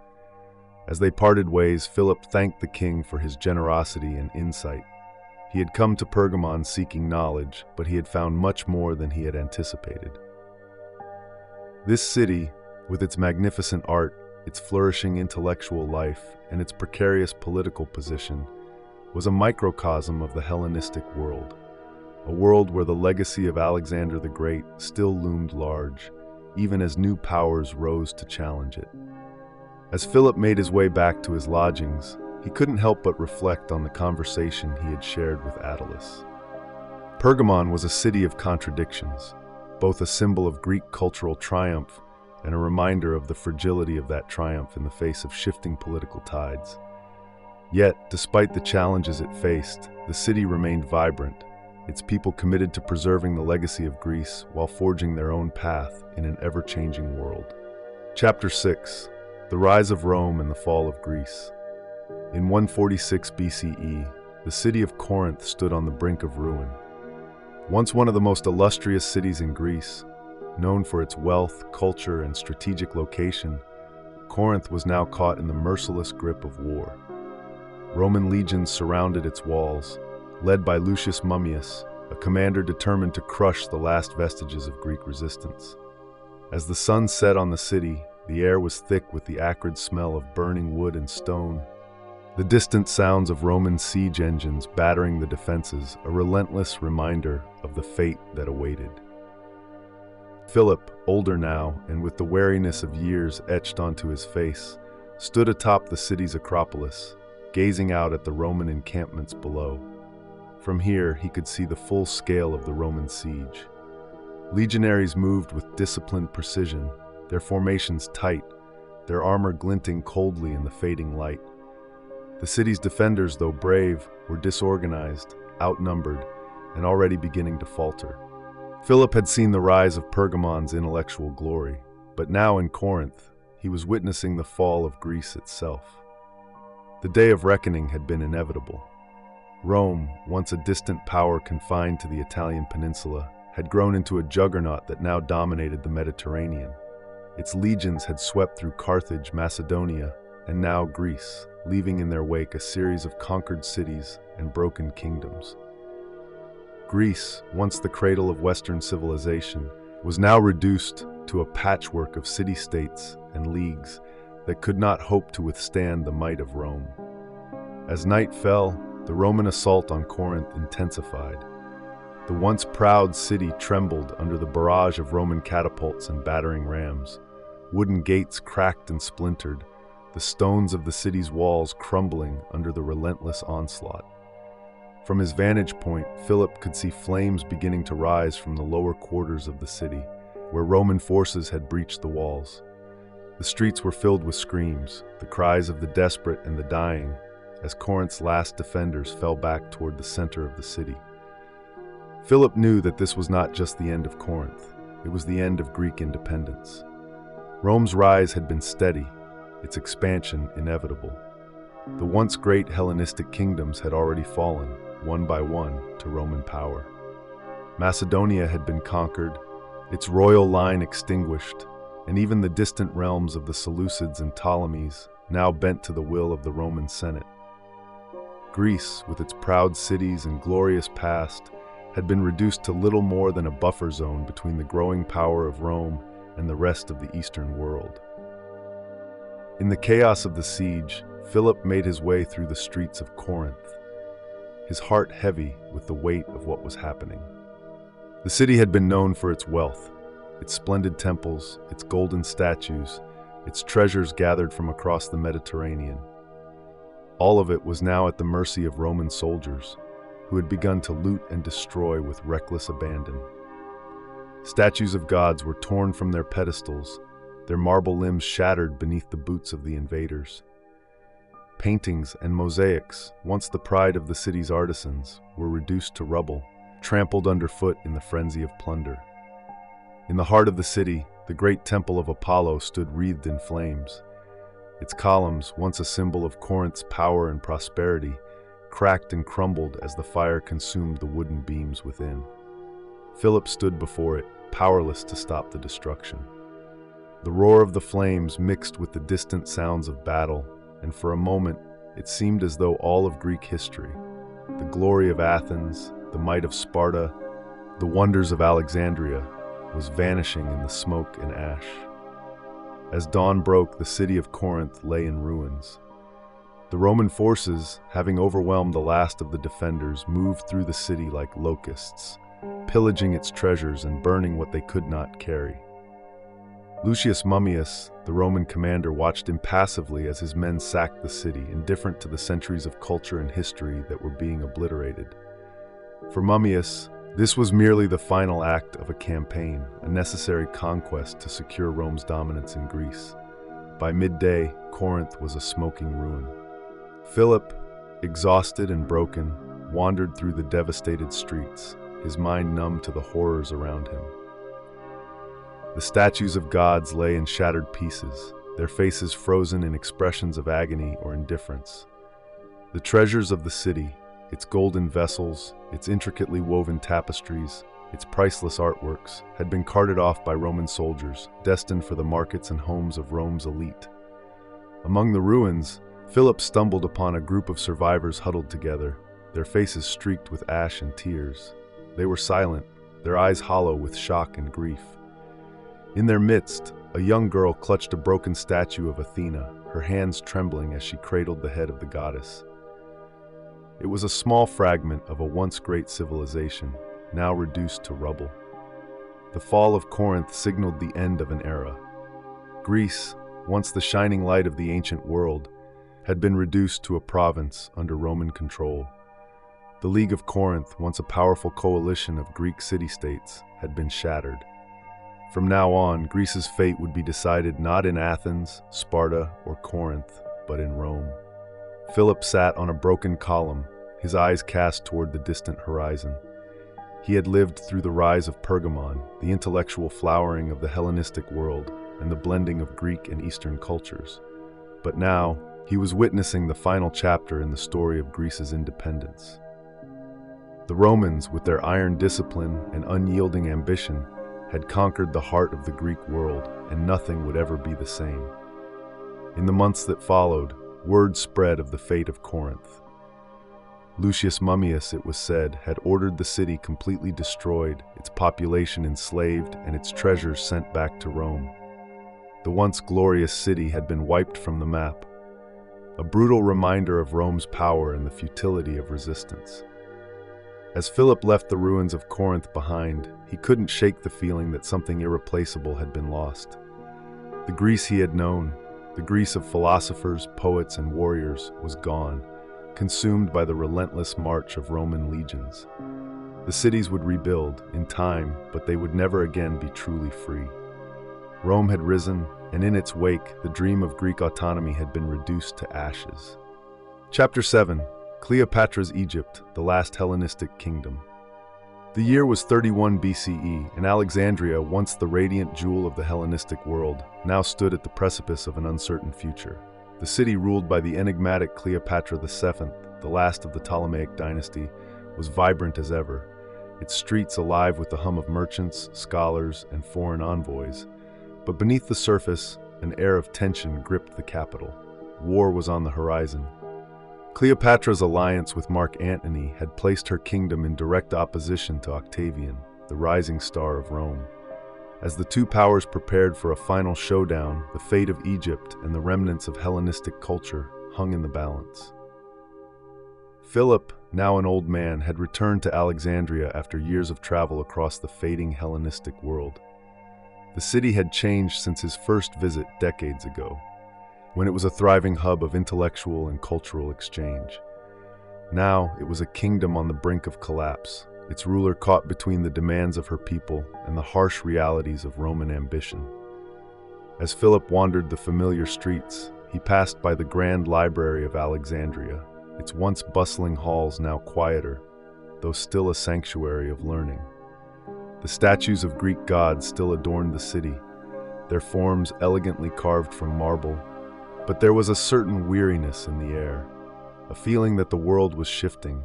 As they parted ways, Philip thanked the king for his generosity and insight. He had come to Pergamon seeking knowledge, but he had found much more than he had anticipated. This city, with its magnificent art, its flourishing intellectual life, and its precarious political position, was a microcosm of the Hellenistic world, a world where the legacy of Alexander the Great still loomed large, even as new powers rose to challenge it. As Philip made his way back to his lodgings, he couldn't help but reflect on the conversation he had shared with Attalus. Pergamon was a city of contradictions, both a symbol of Greek cultural triumph and a reminder of the fragility of that triumph in the face of shifting political tides. Yet, despite the challenges it faced, the city remained vibrant, its people committed to preserving the legacy of Greece while forging their own path in an ever-changing world. Chapter 6: The Rise of Rome and the Fall of Greece. In 146 BCE, the city of Corinth stood on the brink of ruin. Once one of the most illustrious cities in Greece, known for its wealth, culture, and strategic location, Corinth was now caught in the merciless grip of war. Roman legions surrounded its walls, led by Lucius Mummius, a commander determined to crush the last vestiges of Greek resistance. As the sun set on the city, the air was thick with the acrid smell of burning wood and stone. The distant sounds of Roman siege engines battering the defenses, a relentless reminder of the fate that awaited. Philip, older now, and with the wariness of years etched onto his face, stood atop the city's Acropolis, gazing out at the Roman encampments below. From here, he could see the full scale of the Roman siege. Legionaries moved with disciplined precision, their formations tight, their armor glinting coldly in the fading light. The city's defenders, though brave, were disorganized, outnumbered, and already beginning to falter. Philip had seen the rise of Pergamon's intellectual glory, but now in Corinth, he was witnessing the fall of Greece itself. The day of reckoning had been inevitable. Rome, once a distant power confined to the Italian peninsula, had grown into a juggernaut that now dominated the Mediterranean. Its legions had swept through Carthage, Macedonia, and now Greece, leaving in their wake a series of conquered cities and broken kingdoms. Greece, once the cradle of Western civilization, was now reduced to a patchwork of city-states and leagues that could not hope to withstand the might of Rome. As night fell, the Roman assault on Corinth intensified. The once proud city trembled under the barrage of Roman catapults and battering rams. Wooden gates cracked and splintered, the stones of the city's walls crumbling under the relentless onslaught. From his vantage point, Philip could see flames beginning to rise from the lower quarters of the city, where Roman forces had breached the walls. The streets were filled with screams, the cries of the desperate and the dying, as Corinth's last defenders fell back toward the center of the city. Philip knew that this was not just the end of Corinth, it was the end of Greek independence. Rome's rise had been steady, its expansion inevitable. The once great Hellenistic kingdoms had already fallen, one by one, to Roman power. Macedonia had been conquered, its royal line extinguished, and even the distant realms of the Seleucids and Ptolemies now bent to the will of the Roman Senate. Greece, with its proud cities and glorious past, had been reduced to little more than a buffer zone between the growing power of Rome and the rest of the Eastern world. In the chaos of the siege, Philip made his way through the streets of Corinth, his heart heavy with the weight of what was happening. The city had been known for its wealth, its splendid temples, its golden statues, its treasures gathered from across the Mediterranean. All of it was now at the mercy of Roman soldiers, who had begun to loot and destroy with reckless abandon. Statues of gods were torn from their pedestals, their marble limbs shattered beneath the boots of the invaders. Paintings and mosaics, once the pride of the city's artisans, were reduced to rubble, trampled underfoot in the frenzy of plunder. In the heart of the city, the great temple of Apollo stood wreathed in flames. Its columns, once a symbol of Corinth's power and prosperity, cracked and crumbled as the fire consumed the wooden beams within. Philip stood before it, powerless to stop the destruction. The roar of the flames mixed with the distant sounds of battle, and for a moment, it seemed as though all of Greek history, the glory of Athens, the might of Sparta, the wonders of Alexandria, was vanishing in the smoke and ash. As dawn broke, the city of Corinth lay in ruins. The Roman forces, having overwhelmed the last of the defenders, moved through the city like locusts, pillaging its treasures and burning what they could not carry. Lucius Mummius, the Roman commander, watched impassively as his men sacked the city, indifferent to the centuries of culture and history that were being obliterated. For Mummius, this was merely the final act of a campaign, a necessary conquest to secure Rome's dominance in Greece. By midday, Corinth was a smoking ruin. Philip, exhausted and broken, wandered through the devastated streets, his mind numb to the horrors around him. The statues of gods lay in shattered pieces, their faces frozen in expressions of agony or indifference. The treasures of the city, its golden vessels, its intricately woven tapestries, its priceless artworks, had been carted off by Roman soldiers, destined for the markets and homes of Rome's elite. Among the ruins, Philip stumbled upon a group of survivors huddled together, their faces streaked with ash and tears. They were silent, their eyes hollow with shock and grief. In their midst, a young girl clutched a broken statue of Athena, her hands trembling as she cradled the head of the goddess. It was a small fragment of a once great civilization, now reduced to rubble. The fall of Corinth signaled the end of an era. Greece, once the shining light of the ancient world, had been reduced to a province under Roman control. The League of Corinth, once a powerful coalition of Greek city-states, had been shattered. From now on, Greece's fate would be decided not in Athens, Sparta, or Corinth, but in Rome. Philip sat on a broken column, his eyes cast toward the distant horizon. He had lived through the rise of Pergamon, the intellectual flowering of the Hellenistic world, and the blending of Greek and Eastern cultures. But now, he was witnessing the final chapter in the story of Greece's independence. The Romans, with their iron discipline and unyielding ambition, had conquered the heart of the Greek world, and nothing would ever be the same. In the months that followed, word spread of the fate of Corinth. Lucius Mummius, it was said, had ordered the city completely destroyed, its population enslaved, and its treasures sent back to Rome. The once glorious city had been wiped from the map, a brutal reminder of Rome's power and the futility of resistance. As Philip left the ruins of Corinth behind, he couldn't shake the feeling that something irreplaceable had been lost. The Greece he had known, the Greece of philosophers, poets, and warriors, was gone, consumed by the relentless march of Roman legions. The cities would rebuild, in time, but they would never again be truly free. Rome had risen, and in its wake, the dream of Greek autonomy had been reduced to ashes. Chapter 7. Cleopatra's Egypt, the last Hellenistic kingdom. The year was 31 BCE, and Alexandria, once the radiant jewel of the Hellenistic world, now stood at the precipice of an uncertain future. The city, ruled by the enigmatic Cleopatra VII, the last of the Ptolemaic dynasty, was vibrant as ever, its streets alive with the hum of merchants, scholars, and foreign envoys. But beneath the surface, an air of tension gripped the capital. War was on the horizon. Cleopatra's alliance with Mark Antony had placed her kingdom in direct opposition to Octavian, the rising star of Rome. As the two powers prepared for a final showdown, the fate of Egypt and the remnants of Hellenistic culture hung in the balance. Philip, now an old man, had returned to Alexandria after years of travel across the fading Hellenistic world. The city had changed since his first visit decades ago, when it was a thriving hub of intellectual and cultural exchange. Now it was a kingdom on the brink of collapse, its ruler caught between the demands of her people and the harsh realities of Roman ambition. As Philip wandered the familiar streets, he passed by the grand library of Alexandria, its once bustling halls now quieter, though still a sanctuary of learning. The statues of Greek gods still adorned the city, their forms elegantly carved from marble. But there was a certain weariness in the air, a feeling that the world was shifting,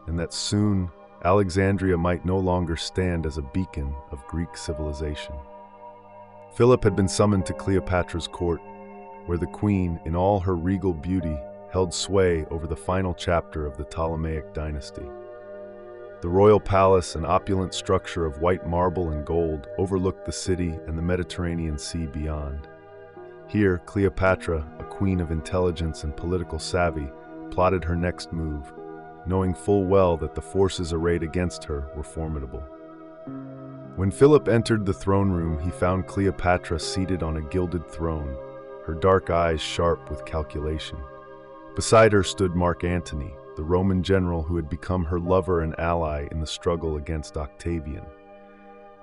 and that soon Alexandria might no longer stand as a beacon of Greek civilization. Philip had been summoned to Cleopatra's court, where the queen, in all her regal beauty, held sway over the final chapter of the Ptolemaic dynasty. The royal palace, an opulent structure of white marble and gold, overlooked the city and the Mediterranean Sea beyond. Here, Cleopatra, a queen of intelligence and political savvy, plotted her next move, knowing full well that the forces arrayed against her were formidable. When Philip entered the throne room, he found Cleopatra seated on a gilded throne, her dark eyes sharp with calculation. Beside her stood Mark Antony, the Roman general who had become her lover and ally in the struggle against Octavian.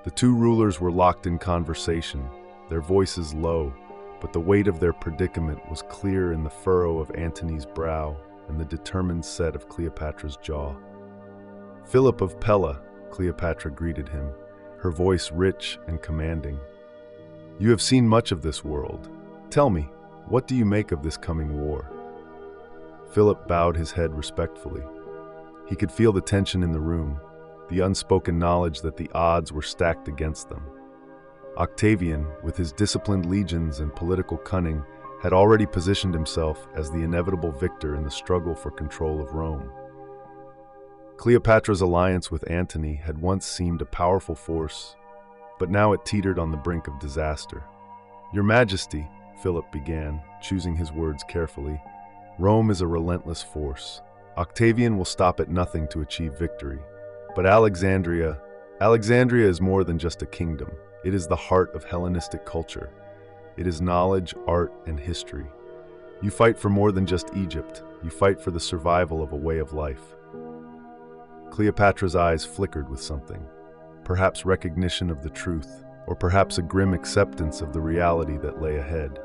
The two rulers were locked in conversation, their voices low, but the weight of their predicament was clear in the furrow of Antony's brow, and the determined set of Cleopatra's jaw. "Philip of Pella," Cleopatra greeted him, her voice rich and commanding. "You have seen much of this world. Tell me, what do you make of this coming war?" Philip bowed his head respectfully. He could feel the tension in the room, the unspoken knowledge that the odds were stacked against them. Octavian, with his disciplined legions and political cunning, had already positioned himself as the inevitable victor in the struggle for control of Rome. Cleopatra's alliance with Antony had once seemed a powerful force, but now it teetered on the brink of disaster. "Your Majesty," Philip began, choosing his words carefully, "Rome is a relentless force. Octavian will stop at nothing to achieve victory. But Alexandria is more than just a kingdom. It is the heart of Hellenistic culture. It is knowledge, art, and history. You fight for more than just Egypt. You fight for the survival of a way of life." Cleopatra's eyes flickered with something, perhaps recognition of the truth, or perhaps a grim acceptance of the reality that lay ahead.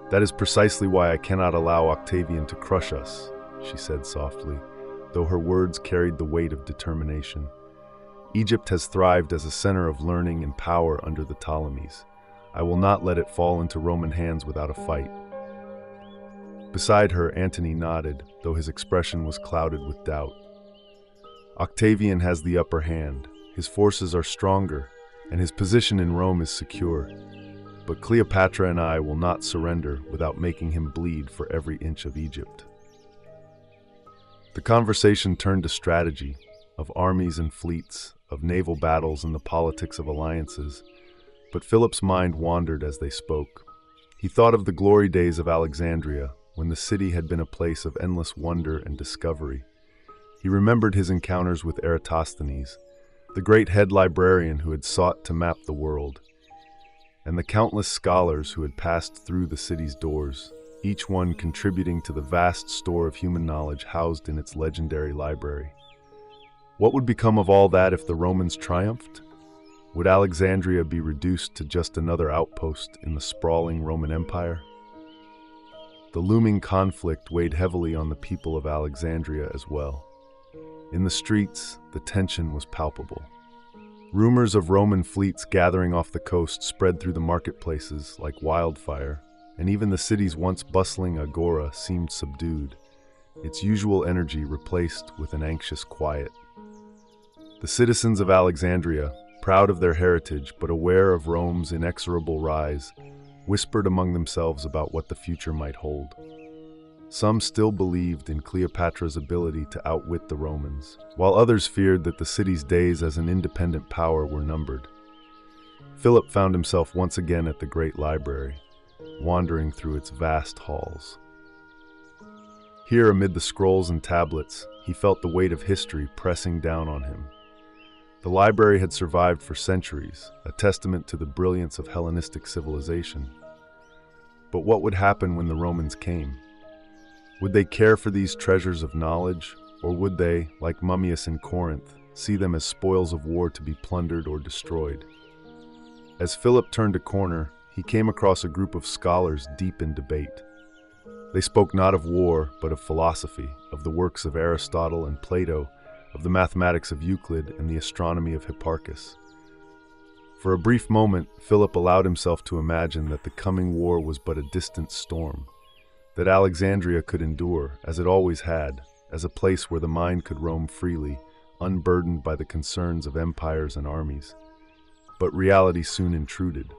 "That is precisely why I cannot allow Octavian to crush us," she said softly, though her words carried the weight of determination. "Egypt has thrived as a center of learning and power under the Ptolemies. I will not let it fall into Roman hands without a fight." Beside her, Antony nodded, though his expression was clouded with doubt. "Octavian has the upper hand. His forces are stronger, and his position in Rome is secure. But Cleopatra and I will not surrender without making him bleed for every inch of Egypt." The conversation turned to strategy, of armies and fleets, of naval battles and the politics of alliances. But Philip's mind wandered as they spoke. He thought of the glory days of Alexandria, when the city had been a place of endless wonder and discovery. He remembered his encounters with Eratosthenes, the great head librarian who had sought to map the world, and the countless scholars who had passed through the city's doors, each one contributing to the vast store of human knowledge housed in its legendary library. What would become of all that if the Romans triumphed? Would Alexandria be reduced to just another outpost in the sprawling Roman Empire? The looming conflict weighed heavily on the people of Alexandria as well. In the streets, the tension was palpable. Rumors of Roman fleets gathering off the coast spread through the marketplaces like wildfire, and even the city's once bustling agora seemed subdued, its usual energy replaced with an anxious quiet. The citizens of Alexandria, proud of their heritage but aware of Rome's inexorable rise, whispered among themselves about what the future might hold. Some still believed in Cleopatra's ability to outwit the Romans, while others feared that the city's days as an independent power were numbered. Philip found himself once again at the great library, wandering through its vast halls. Here, amid the scrolls and tablets, he felt the weight of history pressing down on him. The library had survived for centuries, a testament to the brilliance of Hellenistic civilization. But what would happen when the Romans came? Would they care for these treasures of knowledge, or would they, like Mummius in Corinth, see them as spoils of war to be plundered or destroyed? As Philip turned a corner, he came across a group of scholars deep in debate. They spoke not of war, but of philosophy, of the works of Aristotle and Plato, of the mathematics of Euclid and the astronomy of Hipparchus. For a brief moment, Philip allowed himself to imagine that the coming war was but a distant storm, that Alexandria could endure, as it always had, as a place where the mind could roam freely, unburdened by the concerns of empires and armies. But reality soon intruded.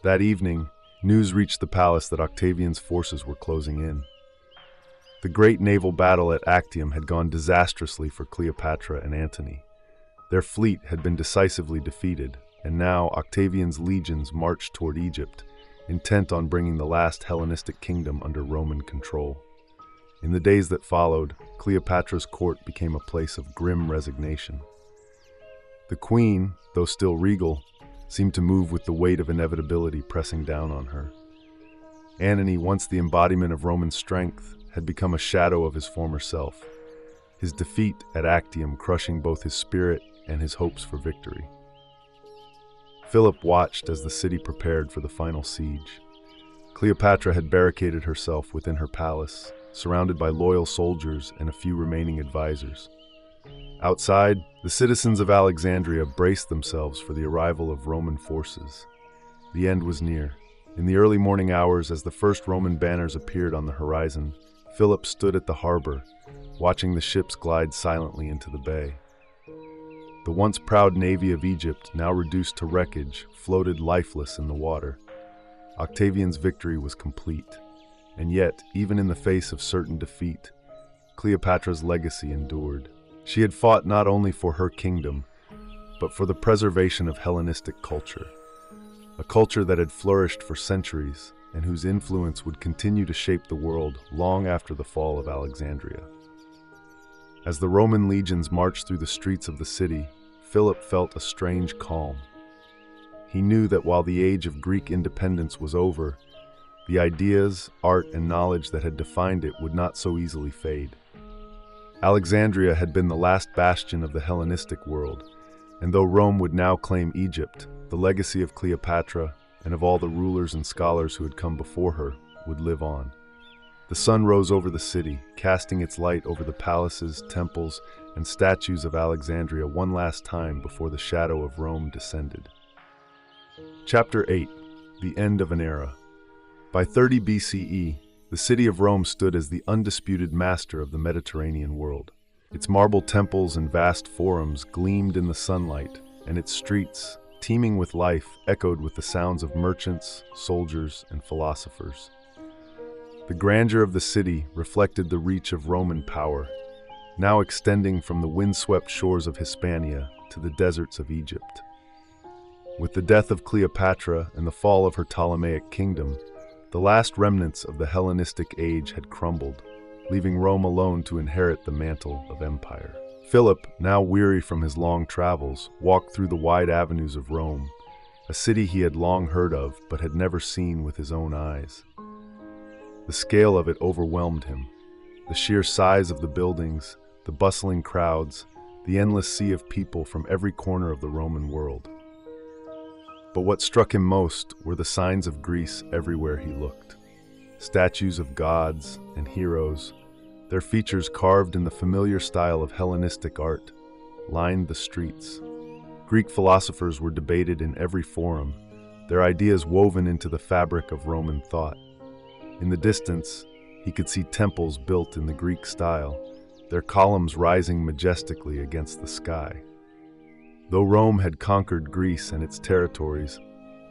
That evening, news reached the palace that Octavian's forces were closing in. The great naval battle at Actium had gone disastrously for Cleopatra and Antony. Their fleet had been decisively defeated, and now Octavian's legions marched toward Egypt, intent on bringing the last Hellenistic kingdom under Roman control. In the days that followed, Cleopatra's court became a place of grim resignation. The queen, though still regal, seemed to move with the weight of inevitability pressing down on her. Antony, once the embodiment of Roman strength, had become a shadow of his former self, his defeat at Actium crushing both his spirit and his hopes for victory. Philip watched as the city prepared for the final siege. Cleopatra had barricaded herself within her palace, surrounded by loyal soldiers and a few remaining advisors. Outside, the citizens of Alexandria braced themselves for the arrival of Roman forces. The end was near. In the early morning hours, as the first Roman banners appeared on the horizon, Philip stood at the harbor, watching the ships glide silently into the bay. The once proud navy of Egypt, now reduced to wreckage, floated lifeless in the water. Octavian's victory was complete, and yet, even in the face of certain defeat, Cleopatra's legacy endured. She had fought not only for her kingdom, but for the preservation of Hellenistic culture, a culture that had flourished for centuries and whose influence would continue to shape the world long after the fall of Alexandria. As the Roman legions marched through the streets of the city, Philip felt a strange calm. He knew that while the age of Greek independence was over, the ideas, art, and knowledge that had defined it would not so easily fade. Alexandria had been the last bastion of the Hellenistic world, and though Rome would now claim Egypt, the legacy of Cleopatra and of all the rulers and scholars who had come before her would live on. The sun rose over the city, casting its light over the palaces, temples, and statues of Alexandria one last time before the shadow of Rome descended. Chapter 8. The End of an Era. By 30 BCE, the city of Rome stood as the undisputed master of the Mediterranean world. Its marble temples and vast forums gleamed in the sunlight, and its streets, teeming with life, echoed with the sounds of merchants, soldiers, and philosophers. The grandeur of the city reflected the reach of Roman power, now extending from the windswept shores of Hispania to the deserts of Egypt. With the death of Cleopatra and the fall of her Ptolemaic kingdom, the last remnants of the Hellenistic age had crumbled, leaving Rome alone to inherit the mantle of empire. Philip, now weary from his long travels, walked through the wide avenues of Rome, a city he had long heard of but had never seen with his own eyes. The scale of it overwhelmed him. The sheer size of the buildings, the bustling crowds, the endless sea of people from every corner of the Roman world. But what struck him most were the signs of Greece everywhere he looked. Statues of gods and heroes, their features carved in the familiar style of Hellenistic art, lined the streets. Greek philosophers were debated in every forum, their ideas woven into the fabric of Roman thought. In the distance, he could see temples built in the Greek style, their columns rising majestically against the sky. Though Rome had conquered Greece and its territories,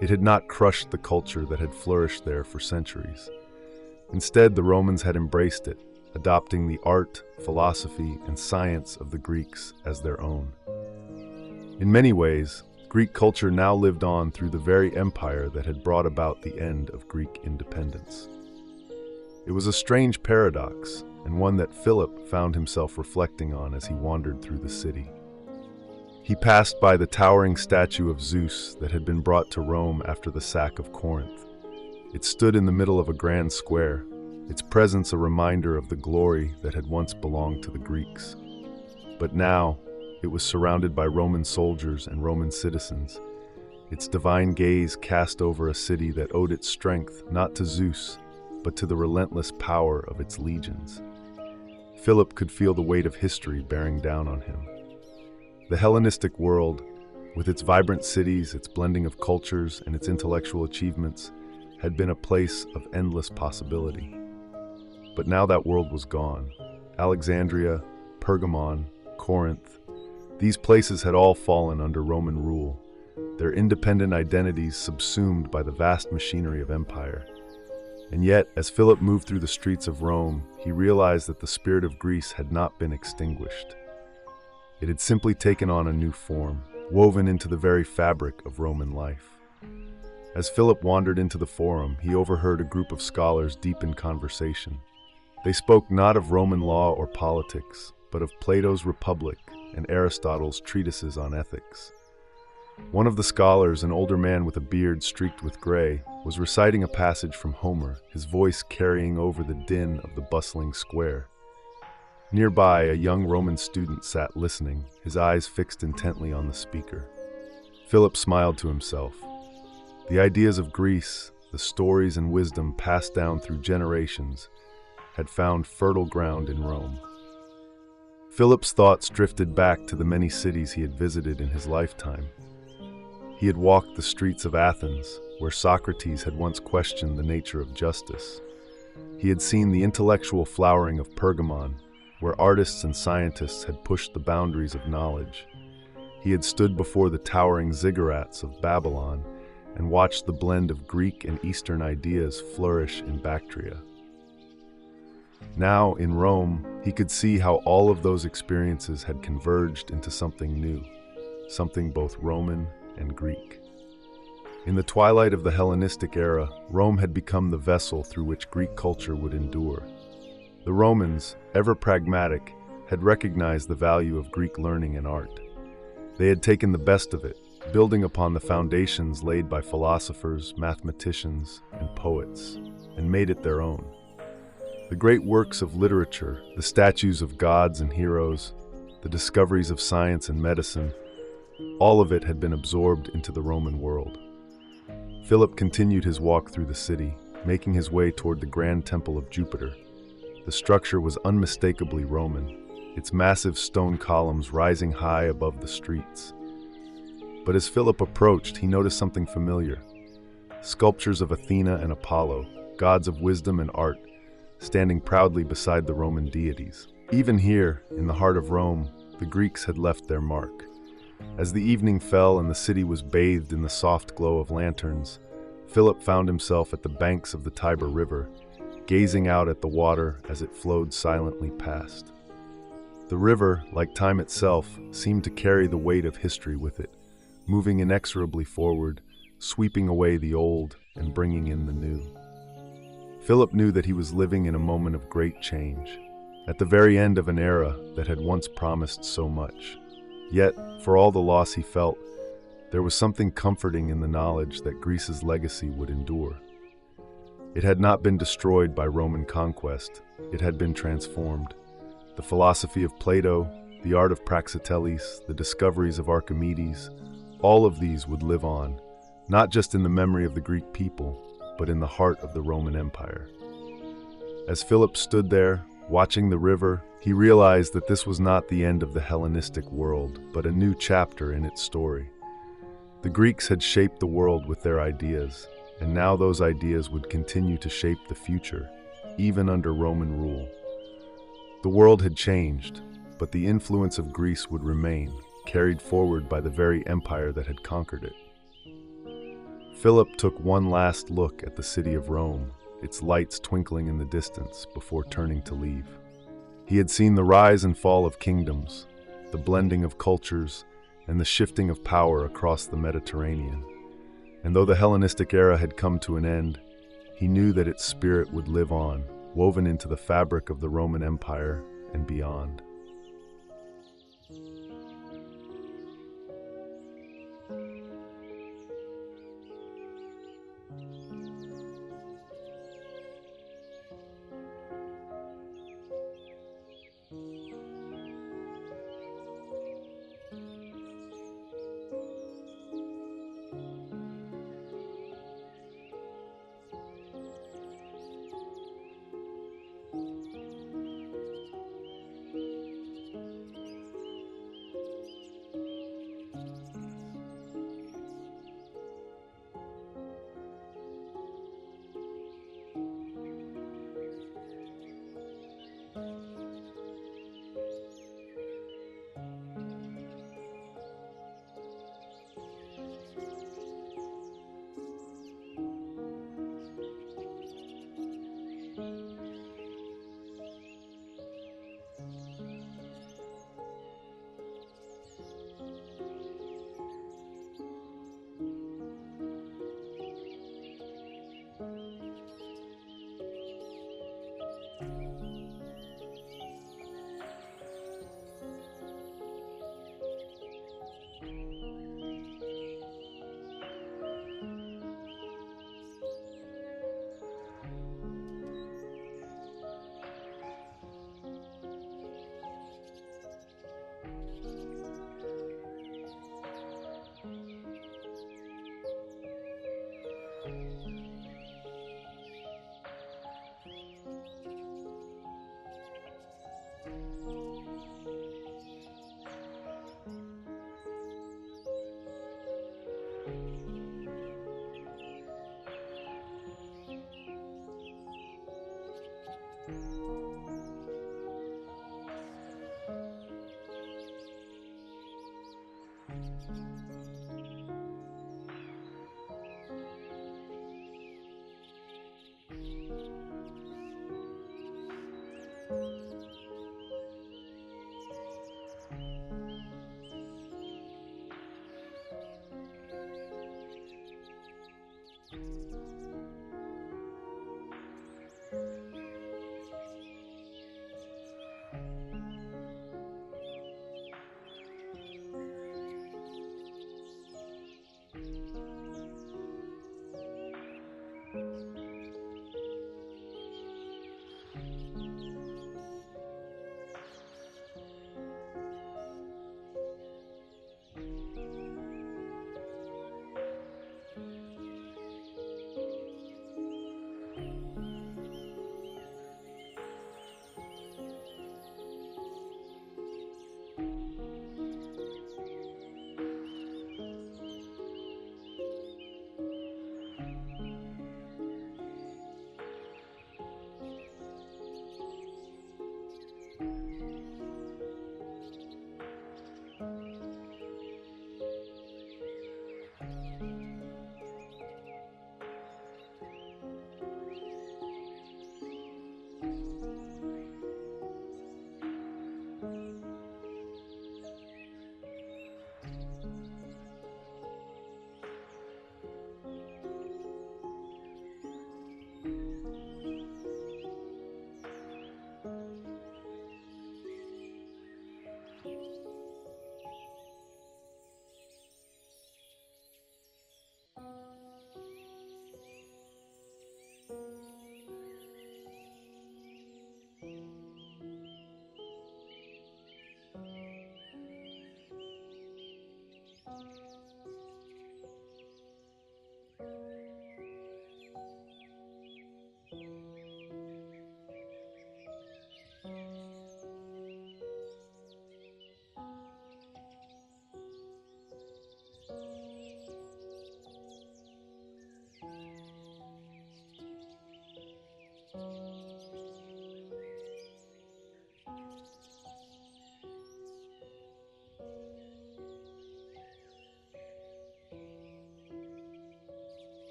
it had not crushed the culture that had flourished there for centuries. Instead, the Romans had embraced it, adopting the art, philosophy, and science of the Greeks as their own. In many ways, Greek culture now lived on through the very empire that had brought about the end of Greek independence. It was a strange paradox, and one that Philip found himself reflecting on as he wandered through the city. He passed by the towering statue of Zeus that had been brought to Rome after the sack of Corinth. It stood in the middle of a grand square, its presence a reminder of the glory that had once belonged to the Greeks. But now, it was surrounded by Roman soldiers and Roman citizens, its divine gaze cast over a city that owed its strength not to Zeus, but to the relentless power of its legions. Philip could feel the weight of history bearing down on him. The Hellenistic world, with its vibrant cities, its blending of cultures, and its intellectual achievements, had been a place of endless possibility. But now that world was gone. Alexandria, Pergamon, Corinth, these places had all fallen under Roman rule, their independent identities subsumed by the vast machinery of empire. And yet, as Philip moved through the streets of Rome, he realized that the spirit of Greece had not been extinguished. It had simply taken on a new form, woven into the very fabric of Roman life. As Philip wandered into the forum, he overheard a group of scholars deep in conversation. They spoke not of Roman law or politics, but of Plato's Republic and Aristotle's treatises on ethics. One of the scholars, an older man with a beard streaked with gray, was reciting a passage from Homer, his voice carrying over the din of the bustling square. Nearby, a young Roman student sat listening, his eyes fixed intently on the speaker. Philip smiled to himself. The ideas of Greece, the stories and wisdom passed down through generations, had found fertile ground in Rome. Philip's thoughts drifted back to the many cities he had visited in his lifetime. He had walked the streets of Athens, where Socrates had once questioned the nature of justice. He had seen the intellectual flowering of Pergamon, where artists and scientists had pushed the boundaries of knowledge. He had stood before the towering ziggurats of Babylon and watched the blend of Greek and Eastern ideas flourish in Bactria. Now, in Rome, he could see how all of those experiences had converged into something new, something both Roman and Greek. In the twilight of the Hellenistic era, Rome had become the vessel through which Greek culture would endure. The Romans, ever pragmatic, had recognized the value of Greek learning and art. They had taken the best of it, building upon the foundations laid by philosophers, mathematicians, and poets, and made it their own. The great works of literature, the statues of gods and heroes, the discoveries of science and medicine, all of it had been absorbed into the Roman world. Philip continued his walk through the city, making his way toward the grand temple of Jupiter. The structure was unmistakably Roman, its massive stone columns rising high above the streets. But as Philip approached, he noticed something familiar. Sculptures of Athena and Apollo, gods of wisdom and art, standing proudly beside the Roman deities. Even here, in the heart of Rome, the Greeks had left their mark. As the evening fell and the city was bathed in the soft glow of lanterns, Philip found himself at the banks of the Tiber River, gazing out at the water as it flowed silently past. The river, like time itself, seemed to carry the weight of history with it, moving inexorably forward, sweeping away the old and bringing in the new. Philip knew that he was living in a moment of great change, at the very end of an era that had once promised so much. Yet, for all the loss he felt, there was something comforting in the knowledge that Greece's legacy would endure. It had not been destroyed by Roman conquest, it had been transformed. The philosophy of Plato, the art of Praxiteles, the discoveries of Archimedes, all of these would live on, not just in the memory of the Greek people, but in the heart of the Roman Empire. As Philip stood there, watching the river, he realized that this was not the end of the Hellenistic world, but a new chapter in its story. The Greeks had shaped the world with their ideas, and now those ideas would continue to shape the future, even under Roman rule. The world had changed, but the influence of Greece would remain, carried forward by the very empire that had conquered it. Philip took one last look at the city of Rome, its lights twinkling in the distance, before turning to leave. He had seen the rise and fall of kingdoms, the blending of cultures, and the shifting of power across the Mediterranean. And though the Hellenistic era had come to an end, he knew that its spirit would live on, woven into the fabric of the Roman Empire and beyond.